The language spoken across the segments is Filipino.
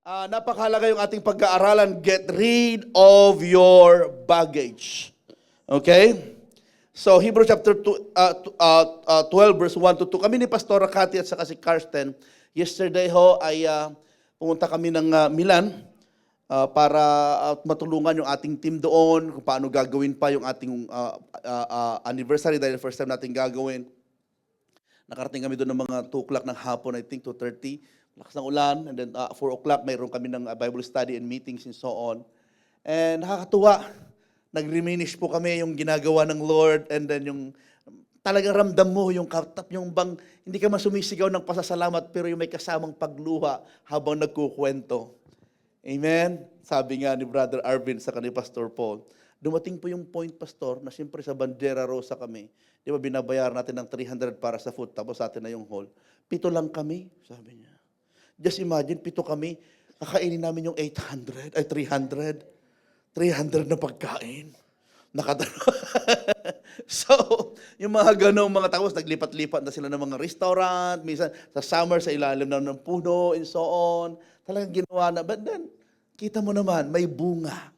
Napakahalaga yung ating pag-aaralan. Get rid of your baggage. Okay? So, Hebrews chapter 12, verse 1 to 2. Kami ni Pastora Cathy at saka si Karsten, yesterday ho ay pumunta kami ng Milan para matulungan yung ating team doon, kung paano gagawin pa yung ating anniversary dahil first time natin gagawin. Nakarating kami doon ng mga 2 o'clock ng hapon, I think 2:30. Lakas ng ulan, and then 4 o'clock, mayroon kami ng Bible study and meetings and so on. And nakakatuwa, nag-reminish po kami yung ginagawa ng Lord, and then yung talagang ramdam mo yung bang hindi ka masumisigaw ng pasasalamat, pero yung may kasamang pagluha habang nagkukwento. Amen? Sabi nga ni Brother Arvin sa kanila Pastor Paul, dumating po yung point, Pastor, na siyempre sa Bandera Rosa kami, di ba binabayaran natin ng 300 para sa food, tapos sa atin na yung hall. 7 lang kami, sabi niya. Just imagine, 7 kami, kakainin namin yung 300 na pagkain. So, yung mga ganong mga tapos, naglipat-lipat na sila ng mga restaurant, minsan sa summer, sa ilalim na ng puno, and so on. Talagang ginawa na. But then, kita mo naman, may bunga.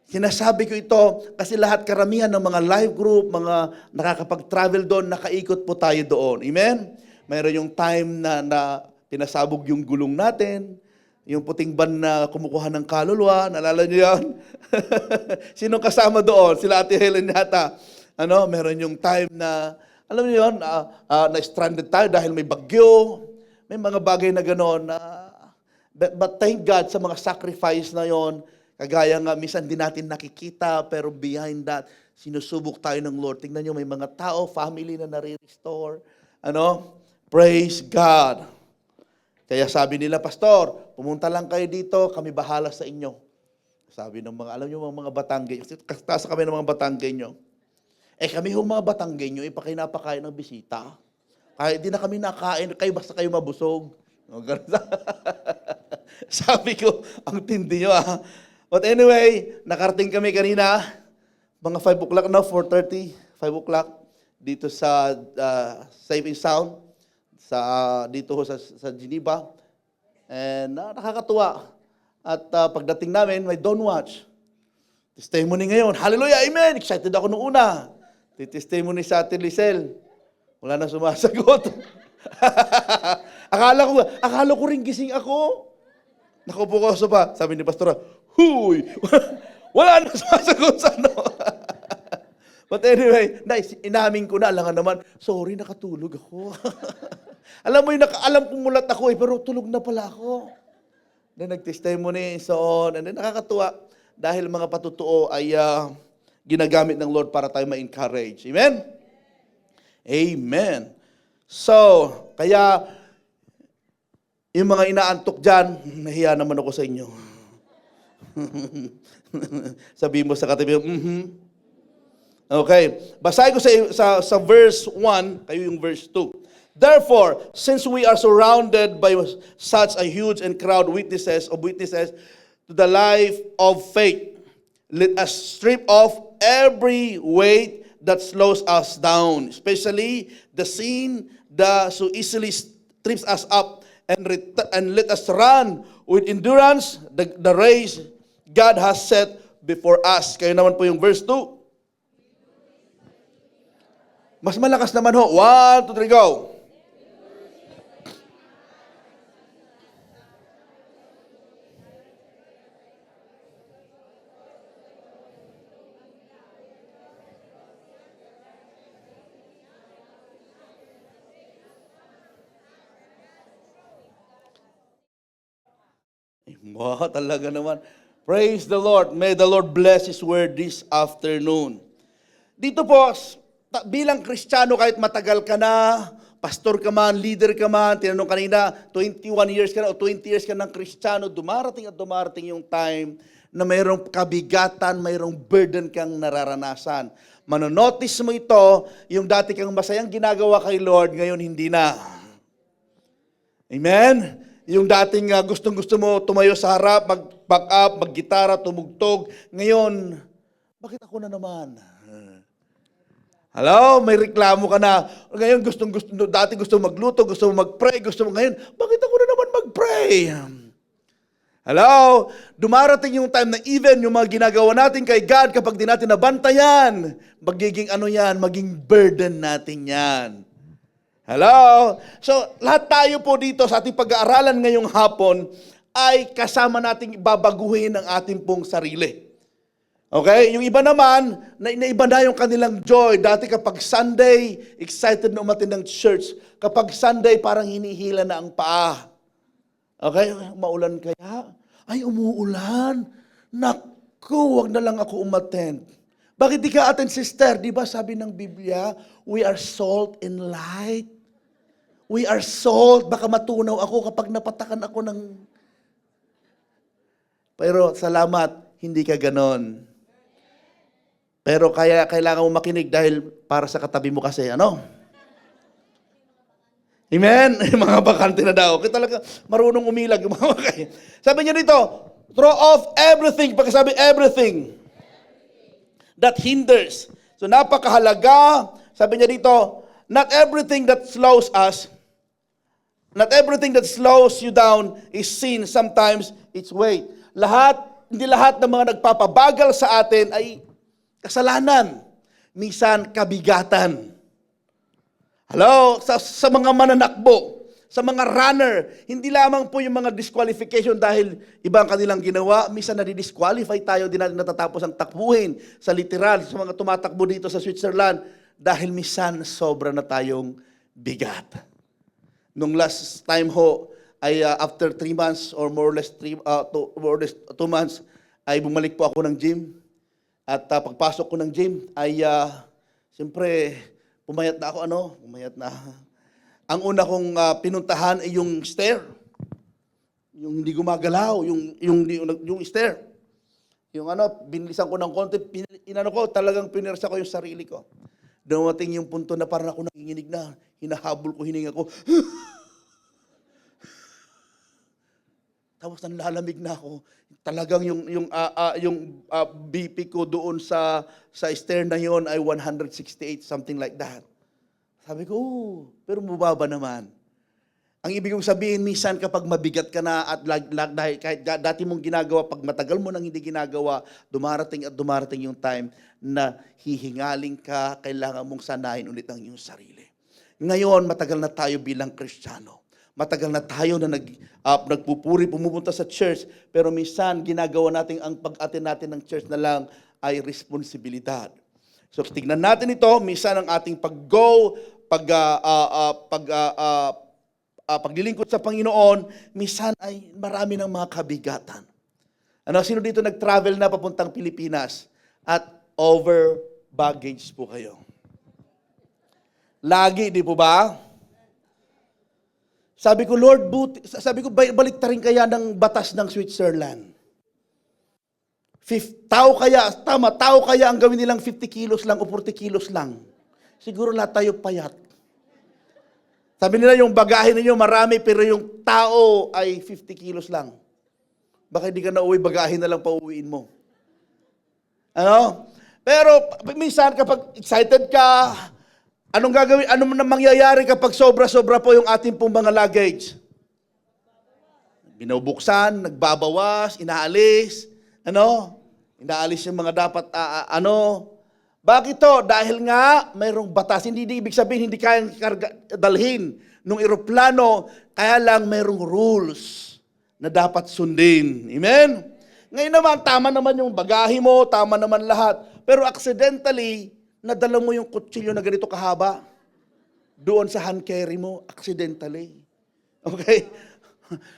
Sinasabi ko ito kasi lahat karamihan ng mga live group, mga nakakapag-travel doon, nakaikot po tayo doon. Amen? Mayroon yung time na pinasabog yung gulong natin, yung puting ban na kumukuha ng kaluluwa, naalala niyo yan? Sinong kasama doon? Sila Ate Helen yata. Meron yung time na, alam niyo yun, na-stranded tayo dahil may bagyo. May mga bagay na gano'n. But thank God sa mga sacrifice na yon. Kagaya nga, minsan di natin nakikita, pero behind that, sinusubok tayo ng Lord. Tingnan niyo, may mga tao, family na nare-restore. Praise God. Kaya sabi nila, Pastor, pumunta lang kayo dito, kami bahala sa inyo. Sabi ng mga, alam niyo mga Batanggenyo, kasi kami ng mga Batanggenyo. Kami mga Batanggenyo, napakain ng bisita. Kahit di na kami nakain, kayo basta kayo mabusog. Sabi ko, ang tindi nyo But anyway, nakarating kami kanina, mga 5 o'clock na, 4:30, 5 o'clock, dito sa Safe and Sound, dito sa Geneva. And nakakatuwa. At pagdating namin, may Don't Watch. Testimony ngayon. Hallelujah, amen. Excited ako nung una. Testimony sa Ate Lisel. Wala na sumasagot. akala ko rin gising ako. Nakaupo ko sa pa. Sabi ni Pastora, huy! Wala na sumasagot sa But anyway, inamin ko na, alangan naman, sorry, nakatulog ako. Alam mo, alam kong mulat ako pero tulog na pala ako. Then nag-testimony, so on. And then nakakatuwa, dahil mga patutuo ay ginagamit ng Lord para tayo ma-encourage. Amen? Amen. So, kaya, yung mga inaantok dyan, nahiya naman ako sa inyo. Sabihin mo sa katabi, Okay. Basahin ko sa verse 1, kayo yung verse 2. Therefore, since we are surrounded by such a huge and crowd of witnesses to the life of faith, let us strip off every weight that slows us down, especially the sin that so easily trips us up, and let us run with endurance the race God has set before us. Kayo naman po yung verse 2. Mas malakas naman ho. 1, 2, 3, go. Wow, talaga naman. Praise the Lord. May the Lord bless His word this afternoon. Dito po, bilang Kristiyano, kahit matagal ka na, pastor ka man, leader ka man, tinanong kanina, 21 years ka na o 20 years ka ng Kristiyano, dumarating at dumarating yung time na mayroong kabigatan, mayroong burden kang nararanasan. Manonotice mo ito, yung dati kang masayang ginagawa kay Lord, ngayon hindi na. Amen? Yung dating gustong-gusto mo tumayo sa harap, mag-back up, mag-gitara, tumugtog, ngayon, bakit ako na naman? Hello? May reklamo ka na. Ngayon dati gusto magluto, gusto mag-pray, ngayon, bakit ako na naman mag-pray? Hello? Dumarating yung time na even yung mga ginagawa natin kay God, kapag di natin nabantayan, magiging ano yan, maging burden natin yan. Hello? So, lahat tayo po dito sa ating pag-aaralan ngayong hapon ay kasama nating babaguhin ang ating pong sarili. Okay? Yung iba naman, naiba na yung kanilang joy. Dati kapag Sunday, excited na umatin ng church. Kapag Sunday, parang hinihila na ang paa. Okay? Maulan kaya? Ay, umuulan. Naku, wag na lang ako umattend. Bakit di ka attend, sister? Di ba sabi ng Biblia, we are salt and light. We are salt. Baka matunaw ako kapag napatakan ako ng... Pero salamat, hindi ka ganon. Pero kaya kailangan mo makinig dahil para sa katabi mo kasi, ano? Amen? Mga bakante na daw. Kaya talaga marunong umilag yung mga kaya. Sabi niya dito, throw off everything. Pagkasabi everything that hinders. So napakahalaga. Sabi niya dito, not everything that slows us, not everything that slows you down is sin. Sometimes it's weight. Hindi lahat ng mga nagpapabagal sa atin ay kasalanan. Minsan kabigatan. Hello? Sa mga mananakbo, sa mga runner, hindi lamang po yung mga disqualification dahil iba ang kanilang ginawa. Minsan nadi-disqualify tayo, di natin natatapos ang takbuhin sa literal, sa mga tumatakbo dito sa Switzerland dahil minsan sobra na tayong bigat. Nung last time ho, ay after 3 months or more or less 2 months, ay bumalik po ako ng gym. At pagpasok ko ng gym, ay siyempre, pumayat na ako, pumayat na. Ang una kong pinuntahan ay yung stair. Yung hindi gumagalaw, yung stair. Yung binilisan ko ng konti, talagang pinirsa ko yung sarili ko. Dumating yung punto na parang ako nanginginig na, hinahabol ko, hininga ko. Tapos nanlalamig na ako. Talagang yung BP ko doon sa stair na yon ay 168, something like that. Sabi ko, pero mababa naman. Ang ibig kong sabihin, minsan kapag mabigat ka na at dahil kahit dati mong ginagawa, pag matagal mo nang hindi ginagawa, dumarating yung time na hihingaling ka, kailangan mong sanayin ulit ang iyong sarili. Ngayon, matagal na tayo bilang Kristiyano. Matagal na tayo na nagpupuri, pumupunta sa church, pero minsan ginagawa natin ang pag-attend natin ng church na lang ay responsibilidad. So tignan natin ito, minsan ang ating paglilingkod sa Panginoon, minsan ay marami ng mga kabigatan. Sino dito nag-travel na papuntang Pilipinas at over baggage po kayo? Lagi, di po ba? Sabi ko, Lord, balik ta rin kaya ng batas ng Switzerland. Tao kaya ang gawin nilang 50 kilos lang o 40 kilos lang. Siguro lahat tayo payat. Sabi nila yung bagahe ninyo marami pero yung tao ay 50 kilos lang. Baka hindi ka na uwi, bagahe na lang pauwiin mo. Pero minsan kapag excited ka, anong gagawin? Ano na mangyayari kapag sobra-sobra po yung ating pong mga luggage? Binubuksan, nagbabawas, inaalis. Inaalis yung mga dapat, Bakit to? Dahil nga, mayroong batas. Hindi ibig sabihin, hindi kayang dalhin nung eroplano, kaya lang mayroong rules na dapat sundin. Amen? Ngayon naman, tama naman yung bagahe mo, tama naman lahat. Pero accidentally, nadala mo yung kutsilyo na ganito kahaba doon sa hand carry mo, accidentally. Okay?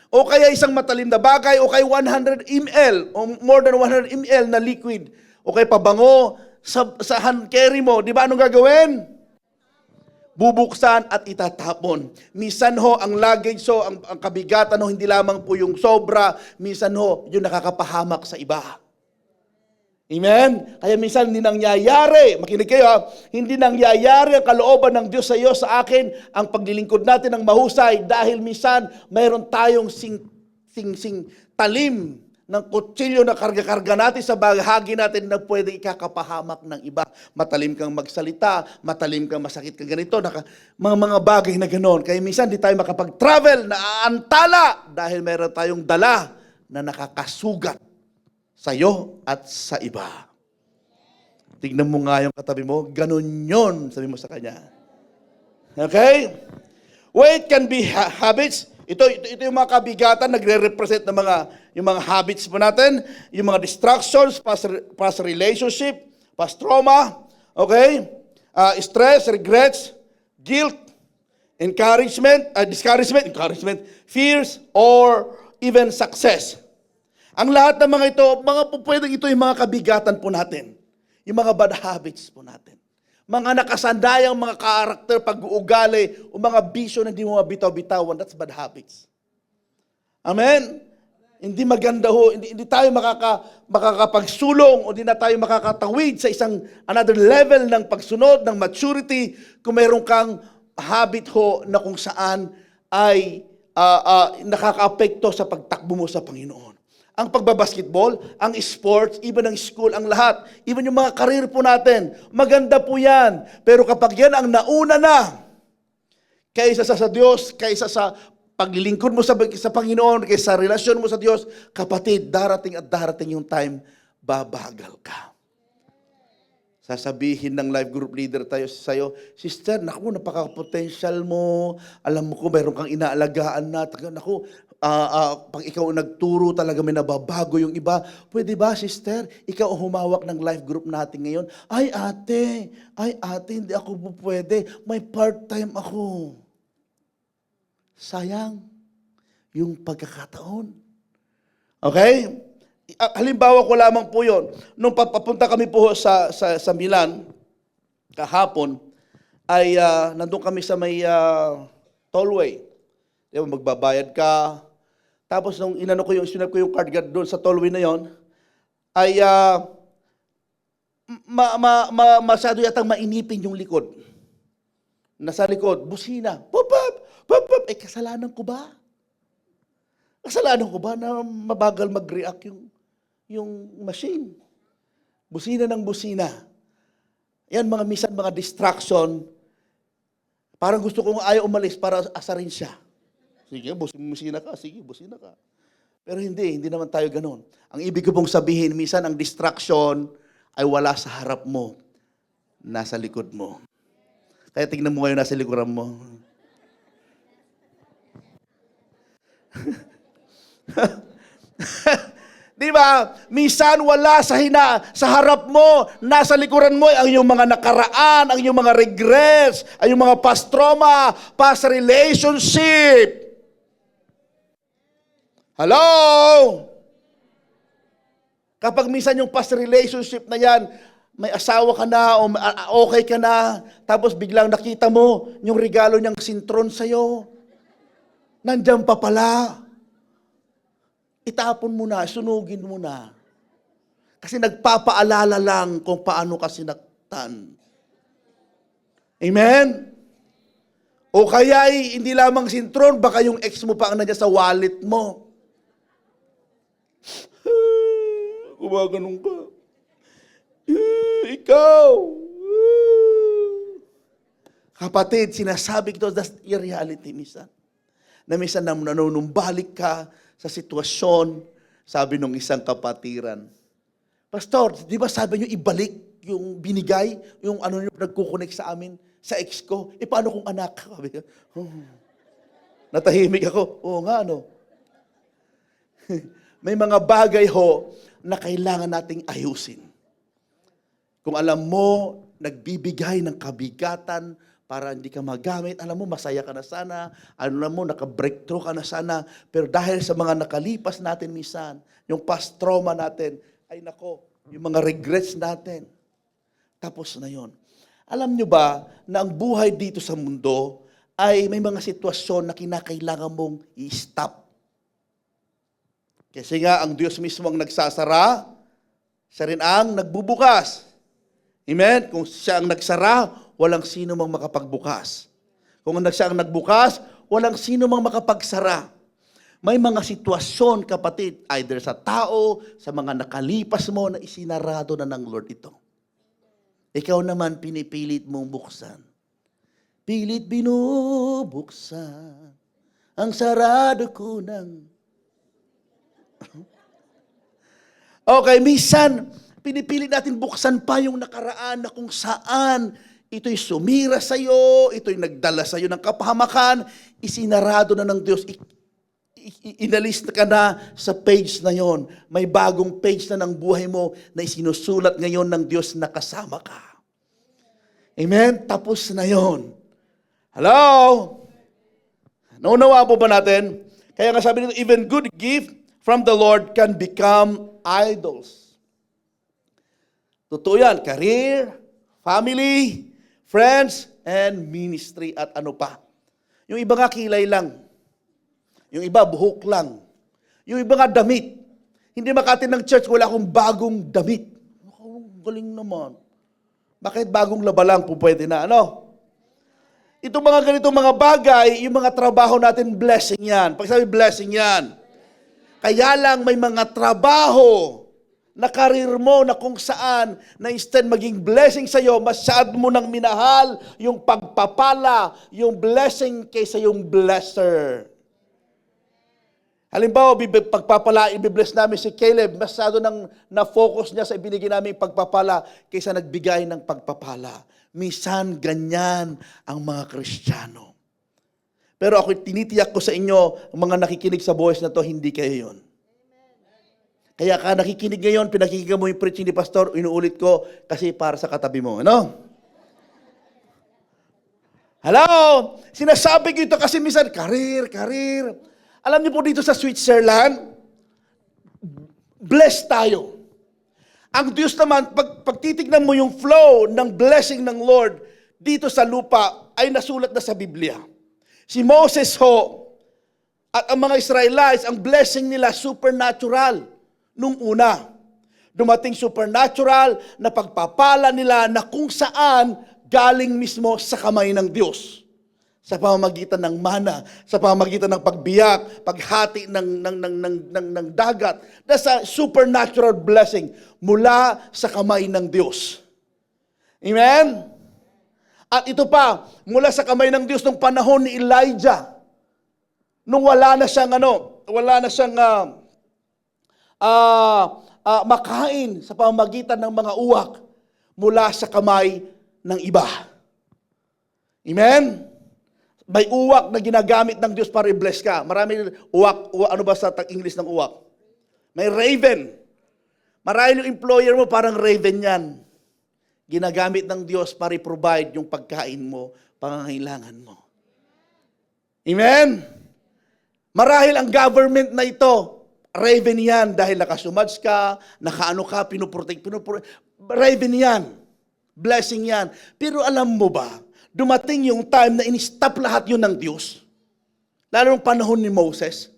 O kaya isang matalim na bagay, o kaya 100 ml, o more than 100 ml na liquid, o kaya pabango sa hand carry mo. Di ba anong gagawin? Bubuksan at itatapon. Minsan ho, ang luggage ho, ang kabigatan ho, hindi lamang po yung sobra, minsan ho, yung nakakapahamak sa iba. Amen? Kaya minsan hindi nangyayari, makinig kayo hindi nangyayari ang kalooban ng Diyos sa iyo, sa akin, ang paglilingkod natin ng mahusay dahil minsan mayroon tayong sing talim ng kutsilyo na karga-karga natin sa bahagi natin na pwede ikakapahamak ng iba. Matalim kang magsalita, matalim kang masakit kang ganito, mga bagay na ganoon. Kaya minsan di tayo makapag-travel, naaantala dahil mayroon tayong dala na nakakasugat sa iyo at sa iba. Tignan mo nga yung katabi mo, ganun yun, sabi mo sa kanya. Okay? Weight can be habits. Ito yung mga kabigatan, nagre-represent ng yung mga habits po natin, yung mga distractions, past relationship, past trauma, okay? Stress, regrets, guilt, discouragement, fears, or even success. Ang lahat ng mga ito, pwedeng ito yung mga kabigatan po natin. Yung mga bad habits po natin. Mga nakasandayang mga karakter, pag-uugali, o mga bisyo na hindi mo mabitaw-bitawan, that's bad habits. Amen? Hindi maganda ho, hindi tayo makakapagsulong, o hindi na tayo makakatawid sa another level ng pagsunod, ng maturity, kung mayroon kang habit ho na kung saan ay nakaka-apekto sa pagtakbo mo sa Panginoon. Ang pagbabasketball, ang sports, even ang school, ang lahat, even yung mga career po natin, maganda po yan. Pero kapag yan ang nauna na, kaysa sa Diyos, kaysa sa paglilingkod mo sa Panginoon, kaysa sa relasyon mo sa Diyos, kapatid, darating at darating yung time, babagal ka. Sasabihin ng life group leader tayo sa'yo, sister, naku, napaka-potential mo. Alam mo ko, mayroon kang inaalagaan na. Naku, pag ikaw nagturo, talaga may nababago yung iba. Pwede ba, sister, ikaw humawak ng life group natin ngayon? Ay, ate, hindi ako pwede. May part-time ako. Sayang yung pagkakataon. Okay? Halimbawa ko lamang po yun. Nung papunta kami po sa Milan, kahapon, ay nandun kami sa may tollway. Diba, magbabayad ka. Tapos nung sinap ko yung card guard doon sa tollway na yon, ay masyado yatang mainipin yung likod. Nasa likod, busina. Pop, pop, pop, pop. Kasalanan ko ba? Kasalanan ko ba na mabagal mag-react yung machine? Busina ng busina. Yan minsan mga distraction. Parang gusto kong ayaw umalis para asarin siya. Sige, busina ka. Sige, busina ka. Pero hindi naman tayo ganun. Ang ibig ko pong sabihin, minsan ang distraction ay wala sa harap mo. Nasa likod mo. Kaya tingnan mo ngayon nasa likuran mo. Di ba? Minsan wala sa harap mo, nasa likuran mo ang iyong mga nakaraan, ang iyong mga regrets, ang iyong mga past trauma, past relationship. Hello? Kapag minsan yung past relationship na yan, may asawa ka na o okay ka na, tapos biglang nakita mo yung regalo niyang sintron sa'yo. Nandiyan pa pala. Itapon mo na, sunugin mo na. Kasi nagpapaalala lang kung paano ka sinaktan. Amen? O kaya hindi lamang sintron, baka yung ex mo pa ang nandiyan sa wallet mo. Gumaganon ka. Ikaw. Kapatid, sinasabi ko, that's your reality, minsan. Na minsan nanunumbalik ka sa sitwasyon, sabi nung isang kapatiran, Pastor, di ba sabi niyo ibalik yung binigay, yung niyo nagkukonek sa amin, sa ex ko? Paano kung anak? Sabi ko, natahimik ako. Oo nga, May mga bagay ho na kailangan nating ayusin. Kung alam mo, nagbibigay ng kabigatan para hindi ka magamit, alam mo, masaya ka na sana, alam mo, naka-breakthrough ka na sana, pero dahil sa mga nakalipas natin minsan, yung past trauma natin, ay nako, yung mga regrets natin, tapos na yon. Alam nyo ba na ang buhay dito sa mundo ay may mga sitwasyon na kinakailangan mong i-stop. Kasi nga, ang Diyos mismo ang nagsasara, siya rin ang nagbubukas. Amen? Kung siya ang nagsara, walang sino mang makapagbukas. Kung siya ang nagbukas, walang sino mang makapagsara. May mga sitwasyon, kapatid, either sa tao, sa mga nakalipas mo na isinarado na ng Lord ito. Ikaw naman pinipilit mong buksan. Pilit binubuksan ang sarado ko ng Okay, minsan, pinipili natin buksan pa yung nakaraan na kung saan ito'y sumira sa'yo, ito'y nagdala sa'yo ng kapahamakan, isinarado na ng Diyos, inalis ka na sa page na yon. May bagong page na ng buhay mo na isinusulat ngayon ng Diyos na kasama ka. Amen? Tapos na yon. Hello? Naunawa po ba natin? Kaya nga sabi nito, even good gift from the Lord can become idols. Totoo yan. Career, family, friends, and ministry at ano pa. Yung iba nga kilay lang. Yung iba buhok lang. Yung iba nga damit. Hindi makatin ng church, wala akong bagong damit. Galing naman. Bakit bagong laba lang po pwede na? Ano? Itong mga ganitong mga bagay, yung mga trabaho natin, blessing yan. Pag sabi blessing yan. Kaya lang may mga trabaho na karir mo na kung saan na instead maging blessing sa'yo, masyad mo nang minahal yung pagpapala, yung blessing kaysa yung blesser. Halimbawa, pagpapala, ibibless namin si Caleb, masyado nang na-focus niya sa ibinigay namin pagpapala kaysa nagbigay ng pagpapala. Minsan, ganyan ang mga Kristiyano. Pero ako tinitiyak ko sa inyo, mga nakikinig sa voice na to, hindi kayo yun. Kaya ka nakikinig ngayon, pinakikinggan mo yung preaching ni Pastor, inuulit ko kasi para sa katabi mo. Ano? Hello? Sinasabi ko ito kasi minsan, karir. Alam niyo po dito sa Switzerland, blessed tayo. Ang Diyos naman, pag titignan mo yung flow ng blessing ng Lord dito sa lupa, ay nasulat na sa Biblia. Si Moses ho, at ang mga Israelites, ang blessing nila supernatural nung una. Dumating supernatural na pagpapala nila na kung saan galing mismo sa kamay ng Diyos. Sa pamamagitan ng mana, sa pamamagitan ng pagbiyak, paghati ng dagat. That's a supernatural blessing mula sa kamay ng Diyos. Amen? At ito pa, mula sa kamay ng Diyos nung panahon ni Elijah, nung wala na siyang makain sa pamamagitan ng mga uwak mula sa kamay ng iba. Amen? May uwak na ginagamit ng Diyos para i-bless ka. Marami uwak, ano ba sa English ng uwak? May raven. Marahil yung employer mo parang raven yan. Ginagamit ng Diyos para i-provide yung pagkain mo, pangangailangan mo. Amen? Marahil ang government na ito, raven yan dahil nakasumads ka, nakaano ka, pinuprotect. Raven yan. Blessing yan. Pero alam mo ba, dumating yung time na in-stop lahat yun ng Diyos. Lalo ng panahon ni Moses.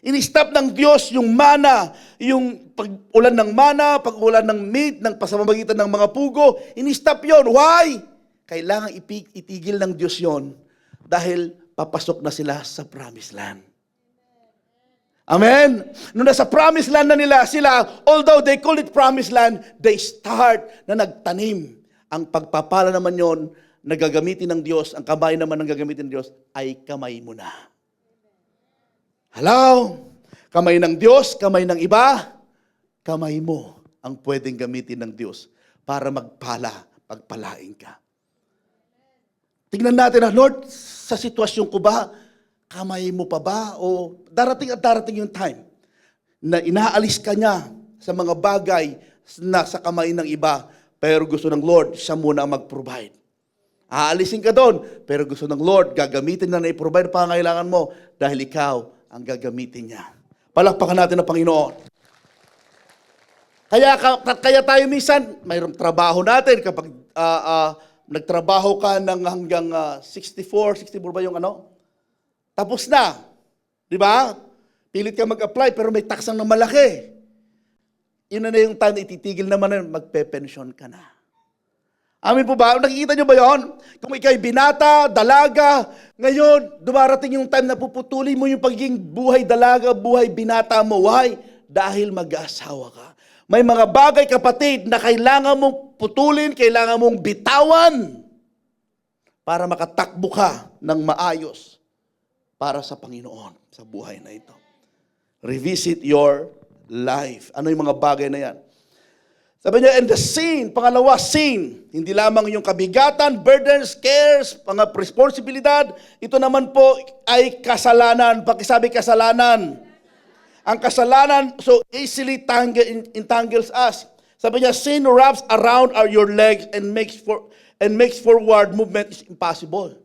In-stop ng Diyos yung mana, yung pag-ulan ng mana, pag-ulan ng meat, ng pasamamagitan ng mga pugo. In-stop yun. Why? Kailangan itigil ng Diyos yun dahil papasok na sila sa promised land. Amen? Nung nasa promised land na nila sila, although they call it promised land, they start na nagtanim. Ang pagpapala naman yon na gagamitin ng Diyos, ang kamay naman ng gagamitin ng Diyos, ay kamay mo na. Hello? Kamay ng Diyos, kamay ng iba, kamay mo ang pwedeng gamitin ng Diyos para magpala, pagpalain ka. Tingnan natin na, Lord, sa sitwasyon ko ba, kamay mo pa ba? O darating at darating yung time na inaalis ka niya sa mga bagay na sa kamay ng iba, pero gusto ng Lord, siya muna ang mag-provide. Aalisin ka doon, pero gusto ng Lord, gagamitin na i-provide pangangailangan mo dahil ikaw ang gagamitin niya. Palakpakan natin ang Panginoon. Kaya tayo minsan, mayroong trabaho natin kapag nagtrabaho ka ng hanggang 64 ba yung ano? Tapos na. Di ba? Pilit ka mag-apply pero may taksang na malaki. Yun na yung time na ititigil naman na magpe-pension ka na. Amin po ba? Nakikita nyo ba yon? Kung ikaw'y binata, dalaga, ngayon, dumarating yung time na puputulin mo yung pagiging buhay dalaga, buhay binata mo. Why? Dahil mag-aasawa ka. May mga bagay, kapatid, na kailangan mong putulin, kailangan mong bitawan para makatakbo ka ng maayos para sa Panginoon, sa buhay na ito. Revisit your life. Ano yung mga bagay na yan? Sabi niya, and the sin, pangalawa, sin. Hindi lamang yung kabigatan, burdens, cares, mga responsibilidad. Ito naman po ay kasalanan. Pakisabi kasalanan. Ang kasalanan so easily entangles us. Sabi niya, sin wraps around your legs and makes forward movement is impossible.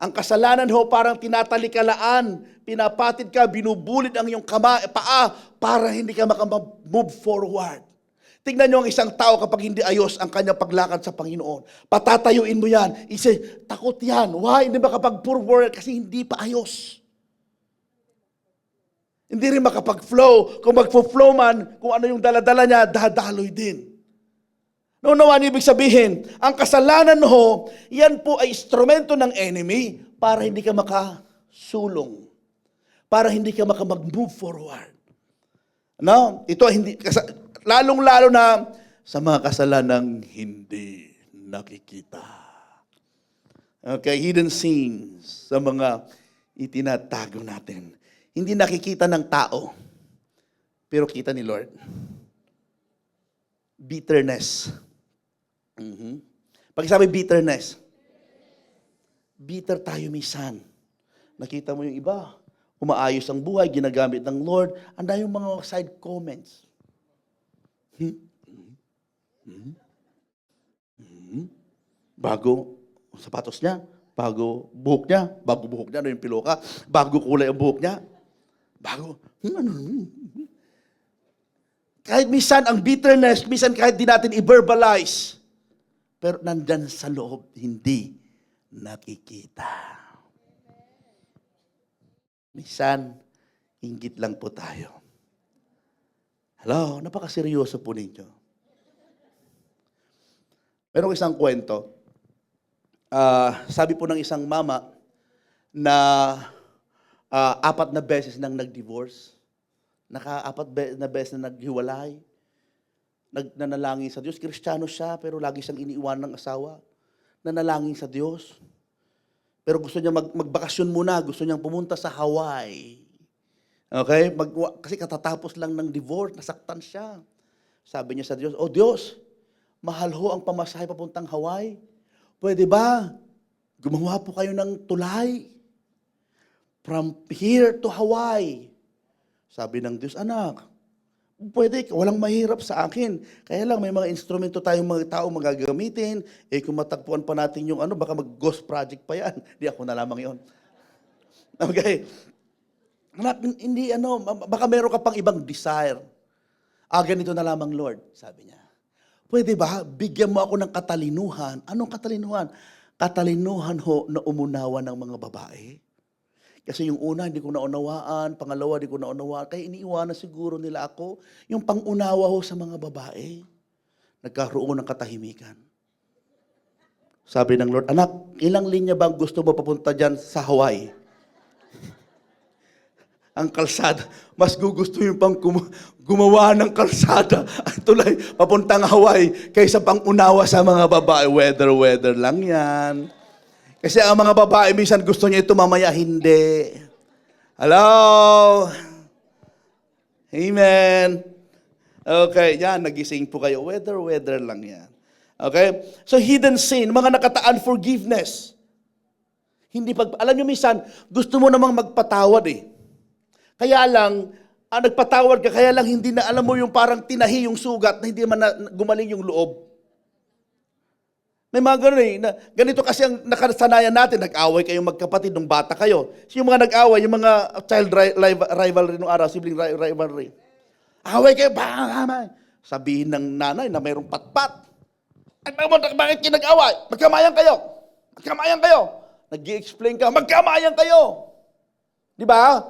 Ang kasalanan ho parang tinatalikalaan, pinapatid ka, binubulid ang iyong paa para hindi ka makamove forward. Tingnan nyo ang isang tao kapag hindi ayos ang kanyang paglakad sa Panginoon. Patatayuin mo yan. Takot yan. Why? Hindi makapag-forward kasi hindi pa ayos. Hindi rin makapag-flow. Kung mag-flow man, kung ano yung daladala niya, dadaloy din. Noon naman, ibig sabihin, ang kasalanan ho, yan po ay instrumento ng enemy para hindi ka makasulong. Para hindi ka makamag-move forward. No? Ito hindi, lalong-lalo na sa mga kasalanang hindi nakikita. Okay, hidden sins sa mga itinatago natin. Hindi nakikita ng tao, pero kita ni Lord. Bitterness. Pag sabi bitterness, bitter tayo minsan. Nakita mo yung iba, umaayos ang buhay, ginagamit ng Lord, anda yung mga side comments. Bago sapatos niya, bago buhok niya, ano yung piloka, bago kulay ang buhok niya, bago, kahit minsan ang bitterness, minsan kahit di natin i-verbalize, pero nandyan sa loob, hindi nakikita. Minsan, inggit lang po tayo. Hello, napakaseryoso po ninyo. Pero isang kwento, sabi po ng isang mama na 4 na beses nang nag-divorce, 4 na beses na naghiwalay, nanalangin sa Diyos. Kristiyano siya, pero lagi siyang iniiwan ng asawa. Nanalangin sa Diyos. Pero gusto niya magbakasyon muna, gusto niyang pumunta sa Hawaii. Okay? Kasi katatapos lang ng divorce, nasaktan siya. Sabi niya sa Diyos, "Oh Diyos, mahal ho ang pamasahe papuntang Hawaii. Pwede ba? Gumawa po kayo ng tulay. From here to Hawaii." Sabi ng Diyos, "Anak, pwede, walang mahirap sa akin. Kaya lang may mga instrumento tayong mga tao magagamitin. Kung matagpuan pa natin yung baka mag-ghost project pa yan." Di ako na lamang yon. Okay. Anak, hindi baka meron ka pang ibang desire. Ganito na lamang, Lord, sabi niya. Pwede ba, bigyan mo ako ng katalinuhan. Anong katalinuhan? Katalinuhan ho na umunawa ng mga babae. Kasi yung una, hindi ko naunawaan. Pangalawa, hindi ko naunawaan. Kaya iniiwanan siguro nila ako. Yung pangunawa ho sa mga babae. Nagkaroon ng katahimikan. Sabi ng Lord, "Anak, ilang linya bang gusto mo papunta dyan sa Hawaii?" Ang kalsada, mas gugusto yung pang gumawa ng kalsada at tulay papuntang Hawaii kaysa pang unawa sa mga babae. Weather lang yan. Kasi ang mga babae, minsan gusto niya ito, mamaya hindi. Hello? Amen. Okay, yan, nagising po kayo. Weather lang yan. Okay? So, hidden sin, mga nakataan forgiveness. Alam niyo minsan, gusto mo namang magpatawad eh. Kaya lang, nagpatawad ka, kaya lang hindi na, alam mo yung parang tinahi yung sugat na hindi man gumaling yung loob. May mga ganun eh. Ganito kasi ang nakasanayan natin. Nag-away kayong magkapatid nung bata kayo. So, yung mga nag-away, yung mga child rivalry nung araw, sibling rivalry. Away kayo, bang! Sabihin ng nanay na mayroong patpat. Ay, bakit kayo nag-away? Magkamayan kayo. Nag-i-explain ka, magkamayan kayo. Di ba?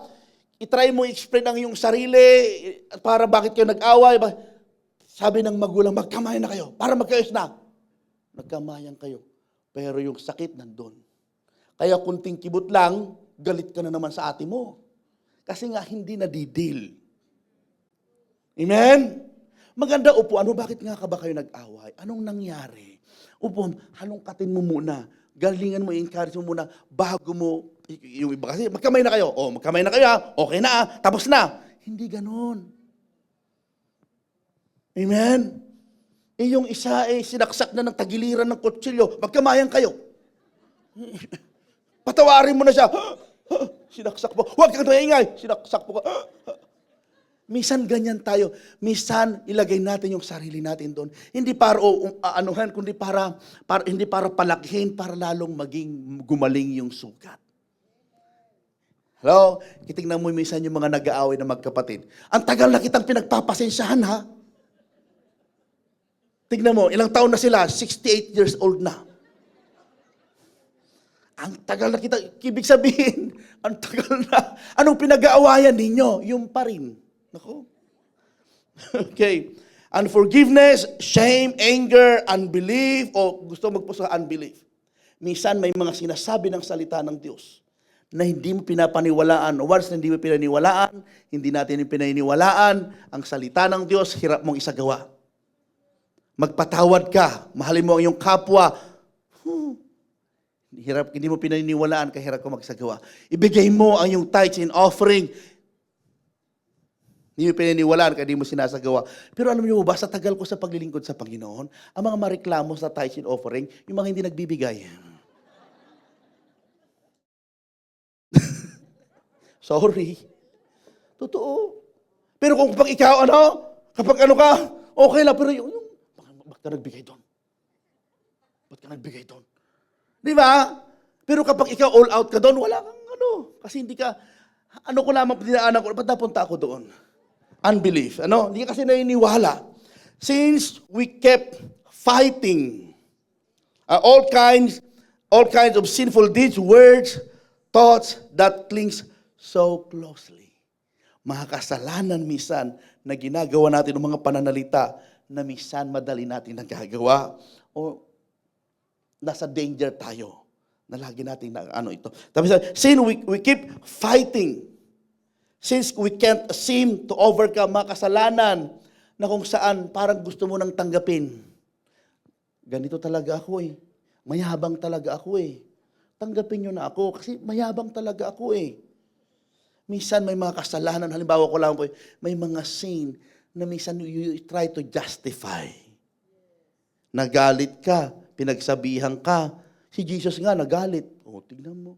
I-try mo i-explain ang iyong sarili para bakit kayo nag-away. Sabi ng magulang, magkamayan na kayo. Para magkayos na. Nagkamayan kayo. Pero yung sakit nandun. Kaya kunting kibot lang, galit ka na naman sa ate mo. Kasi nga hindi nadidil. Amen? Maganda upo. Bakit nga ka ba kayo nag-away? Anong nangyari? Upo, halongkatin mo muna. Galingan mo, encourage mo muna bago mo, yung iba kasi, magkamay na kayo. Magkamay na kayo ha. Okay na ha. Tapos na. Hindi ganon. Amen? Yung isa sinaksak na ng tagiliran ng kutsilyo, magkamayan kayo. Patawarin mo na siya. Sinaksak po. Huwag kang maingay. Sinaksak po ka. Minsan ganyan tayo. Minsan ilagay natin yung sarili natin doon. Hindi para anuhan, kundi hindi para palakihin, para lalong maging gumaling yung sugat. Hello? Kitingnan mo minsan yung mga nag-aaway na magkapatid. Ang tagal na kitang pinagpapasensyahan, ha? Tignan mo, ilang taon na sila? 68 years old na. Ang tagal na kita, ibig sabihin, ang tagal na. Anong pinag-aawayan ninyo? Yung pa rin. Nako. Okay. Unforgiveness, shame, anger, unbelief, o gusto magpuso sa unbelief. Minsan may mga sinasabi ng salita ng Diyos na hindi mo pinapaniwalaan. Once na hindi mo pinaniwalaan, hindi natin pinaniwalaan, ang salita ng Diyos, hirap mong isagawa. Magpatawad ka, mahalin mo ang iyong kapwa. Hirap, hindi mo pinaniniwalaan, kaya hirap ko magsagawa. Ibigay mo ang iyong tithes and offering. Hindi mo pinaniniwalaan, kaya hindi mo sinasagawa. Pero alam niyo ba, sa tagal ko sa paglilingkod sa Panginoon, ang mga mareklamo sa tithes and offering, yung mga hindi nagbibigay. Sorry. Totoo. Pero kung kapag ikaw, kapag ka, okay lang, pero yung ba't ka nagbigay doon? Ba't ka nagbigay doon? Di ba? Pero kapag ikaw all out ka doon, wala kang kasi hindi ka, ko lamang dinaanan ko, ba't napunta ako doon? Unbelief. Hindi ka kasi naniniwala. Since we kept fighting all kinds of sinful deeds, words, thoughts that clings so closely. Mga kasalanan minsan na ginagawa natin ng mga pananalita na minsan madali natin nagagawa o nasa danger tayo na lagi natin ito. Tapos, since we keep fighting, since we can't seem to overcome mga kasalanan na kung saan parang gusto mo nang tanggapin. Ganito talaga ako Mayabang talaga ako Tanggapin nyo na ako kasi mayabang talaga ako Minsan may mga kasalanan, halimbawa ko lang may mga sin na minsan you try to justify. Nagalit ka, pinagsabihan ka. Si Jesus nga nagalit. Tignan mo.